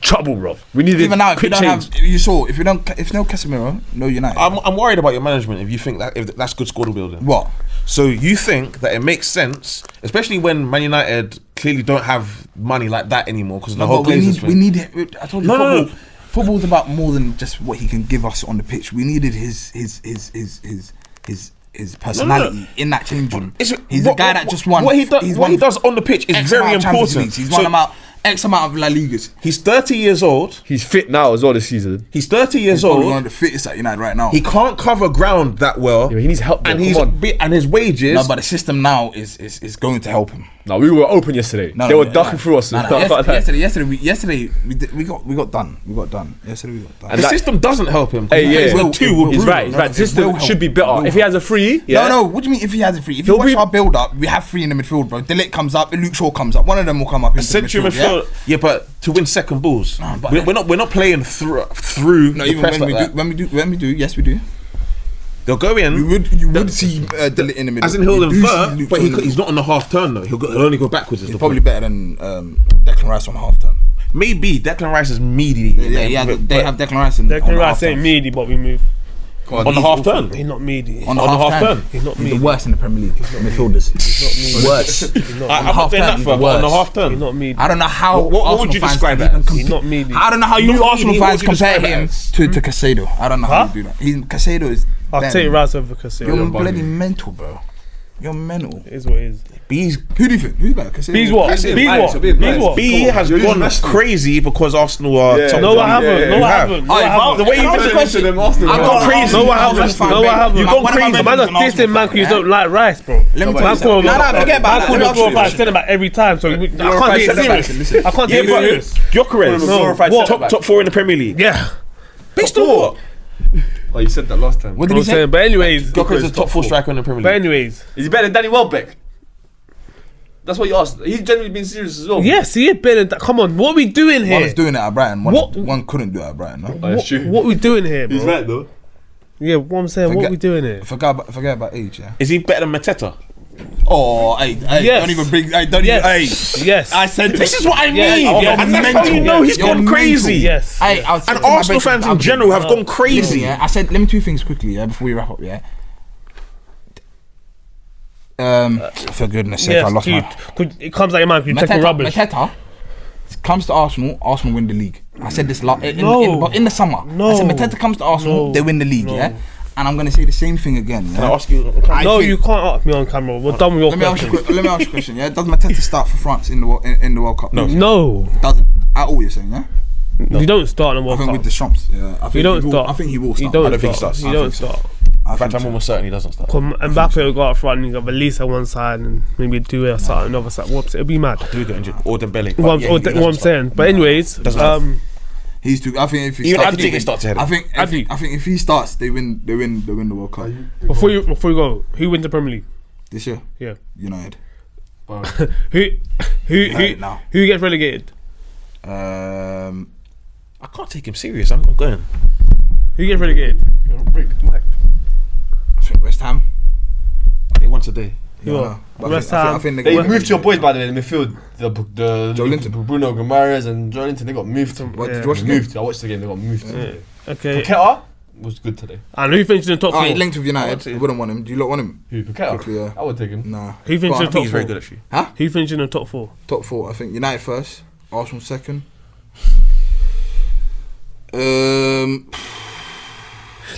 trouble, bro. We needed Even now, if you quick don't change. have, if no Casemiro, no United. I'm worried about your management if you think that if that's good squad building. What? So you think that it makes sense, especially when Man United clearly don't have money like that anymore because of the whole But Glazers we thing. need. I told you, No. football's about more than just what he can give us on the pitch. We needed his personality in that change room. He's a guy that just won. What he won does on the pitch is X very amount of Champions important. Leagues. He's So won about X amount of La Ligas. he's 30 years old. He's fit now as well this season. He's 30 years He's probably one old. of the fittest at United right now. He can't cover ground that well. Yeah, he needs help, bro. and Come he's on. and his wages. No, but the system now is going to help him. No, we were open yesterday. No, they were no, ducking no. through us. No, yesterday we got done. Yesterday we got done. the system doesn't help him. Hey, yeah. With two with He's Bruno. right. He's right. The It system will help. should be It better. will If he has a free, No. What do you mean if he has a free? If you He'll watch be- our build up, we have free in the midfield, bro. Delict comes up, Luke Shaw comes up. One of them will come up into the Central midfield. midfield, yeah, but to win second balls, but- we're not playing through. No, the even press when like that. we do, yes we do. They'll go in. You would see Delict in the middle. As in he'll You do see invert, Luke but Shaw in the he's not on the half turn though. He'll only go backwards. Is He's the probably point. better than Declan Rice on half turn. Maybe Declan Rice is meaty. Yeah, they have Declan Rice. on Declan the Rice half ain't turn. meaty, but we move. on the half turn. He's not meaty. On the On the half half turn. turn. He's not He's meaty. the worst in the Premier League. Midfielders. He's not meaty. Worse. He's not I'm meaty. not saying that half-turn, for, but on the worse. half turn. He's not meaty. I don't know how. What would Arsenal you fans describe can it even as? compete. He's not meaty. I don't know how you Not Arsenal meaty, fans what would you compare describe it him as? to Casado. I don't know how Huh? you do that. Casado is. I'll them. take Rice over You're Casado. bloody mental, bro. You're mental. It is what it is. B's Who do you think? Who's better? Casado. B's what? That's it, B's man, what? it's a bit B's nice. what? B Come on, has you're gone international. crazy because Arsenal are Yeah. top. No, I Yeah, haven't. No, you I have. haven't. No, I Hey, haven't. The way you Can I put ask it, a question? them Arsenal I've fans. gone crazy. No, I Arsenal haven't. fan, No, I babe. haven't. You've Like, gone one of my crazy. mates Man, is an I'm Arsenal dissing man fan, because you yeah? don't like Rice, bro. Let me Man, tell you call something. him No, out. forget about Man, that. call Let me him ask you a 4 5 question. centre back every time, so I can't take it centre-back, serious. listen. I can't Yeah, take it but serious. Gyökeres, No. top 4 in the Premier League. Yeah. Based on what? Oh, you said that last time. What I'm did he say? saying, but anyways, Gyökeres is the top 4 striker in the Premier but League. anyways, Is he better than Danny Welbeck? That's what you asked. He's genuinely been serious as well. yes, he is better. Come on, what we doing One here? was doing it at Brighton. What? One couldn't do it at Brighton. No? Oh, that's true. What we doing here, bro? He's right though. Yeah, what I'm saying, what Forget- we doing here? Forget about age. Yeah. Is he better than Mateta? Oh, hey, Yes. don't even bring. Hey, don't Yes, even. yes. I said This is what I mean. Yeah, and that's how mental. you know he's You're gone mental. crazy. Yes. Hey, I was And to my Arsenal basic fans in argument. general have gone crazy. Yeah, I said, let me 2 things quickly, yeah, before we wrap up, yeah. For goodness sake, I Yes, lost dude. my. It comes out your mouth. You're taking rubbish. Mateta comes to Arsenal win the league. I said this No. in the summer. No. I said Mateta comes to Arsenal, No. they win the league, No. yeah. And I'm gonna say the same thing again. Can I Yeah? ask you? I No, think- you can't ask me on camera. We're done with your Let me ask you. question. Let me ask you a question. Yeah, does Mateta start for France in the World Cup? No. No, Doesn't at all. You're saying, yeah? you don't start in the I World think Cup. with the Champs, yeah. I think You don't he will, start. I think he will You start. don't I don't think he start. starts. You I don't think so. start. I In fact, think I'm so. almost certain he doesn't start. Mbappe will go up front and you got Valisa on one side and maybe Doué or something another side. Whoops, it'll be mad. Do get injured or Dembele. What I'm- Yeah, he what doesn't I'm start. saying. But anyways, Doesn't He's too. I think if he Even starts, Andy starts ahead of I him. think if he starts, they win the World Cup before you go, who wins the Premier League? this year. Yeah. United. Who United now. who gets relegated? I can't take him serious. I'm going. Who gets relegated? I think West Ham. They won today. Yeah, but West I Ham. think They got moved your boys by the way in the midfield. The Joelinton. Bruno Guimaraes and Joelinton, they got moved. What, Yeah. did you watch the Moved. I watched the game. They got moved. Okay. Paqueta was good today. And who finished in the top Oh, four? he linked with United. I wouldn't want him. Do you lot want him? Who? Paqueta. Quickly, yeah. I would take him. Nah. Who finished But in I the I think top he's very four? good actually. Who finished in the top four? Top 4. I think United first. Arsenal second.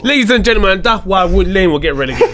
Ladies and gentlemen, that's why Woodlane will get relegated.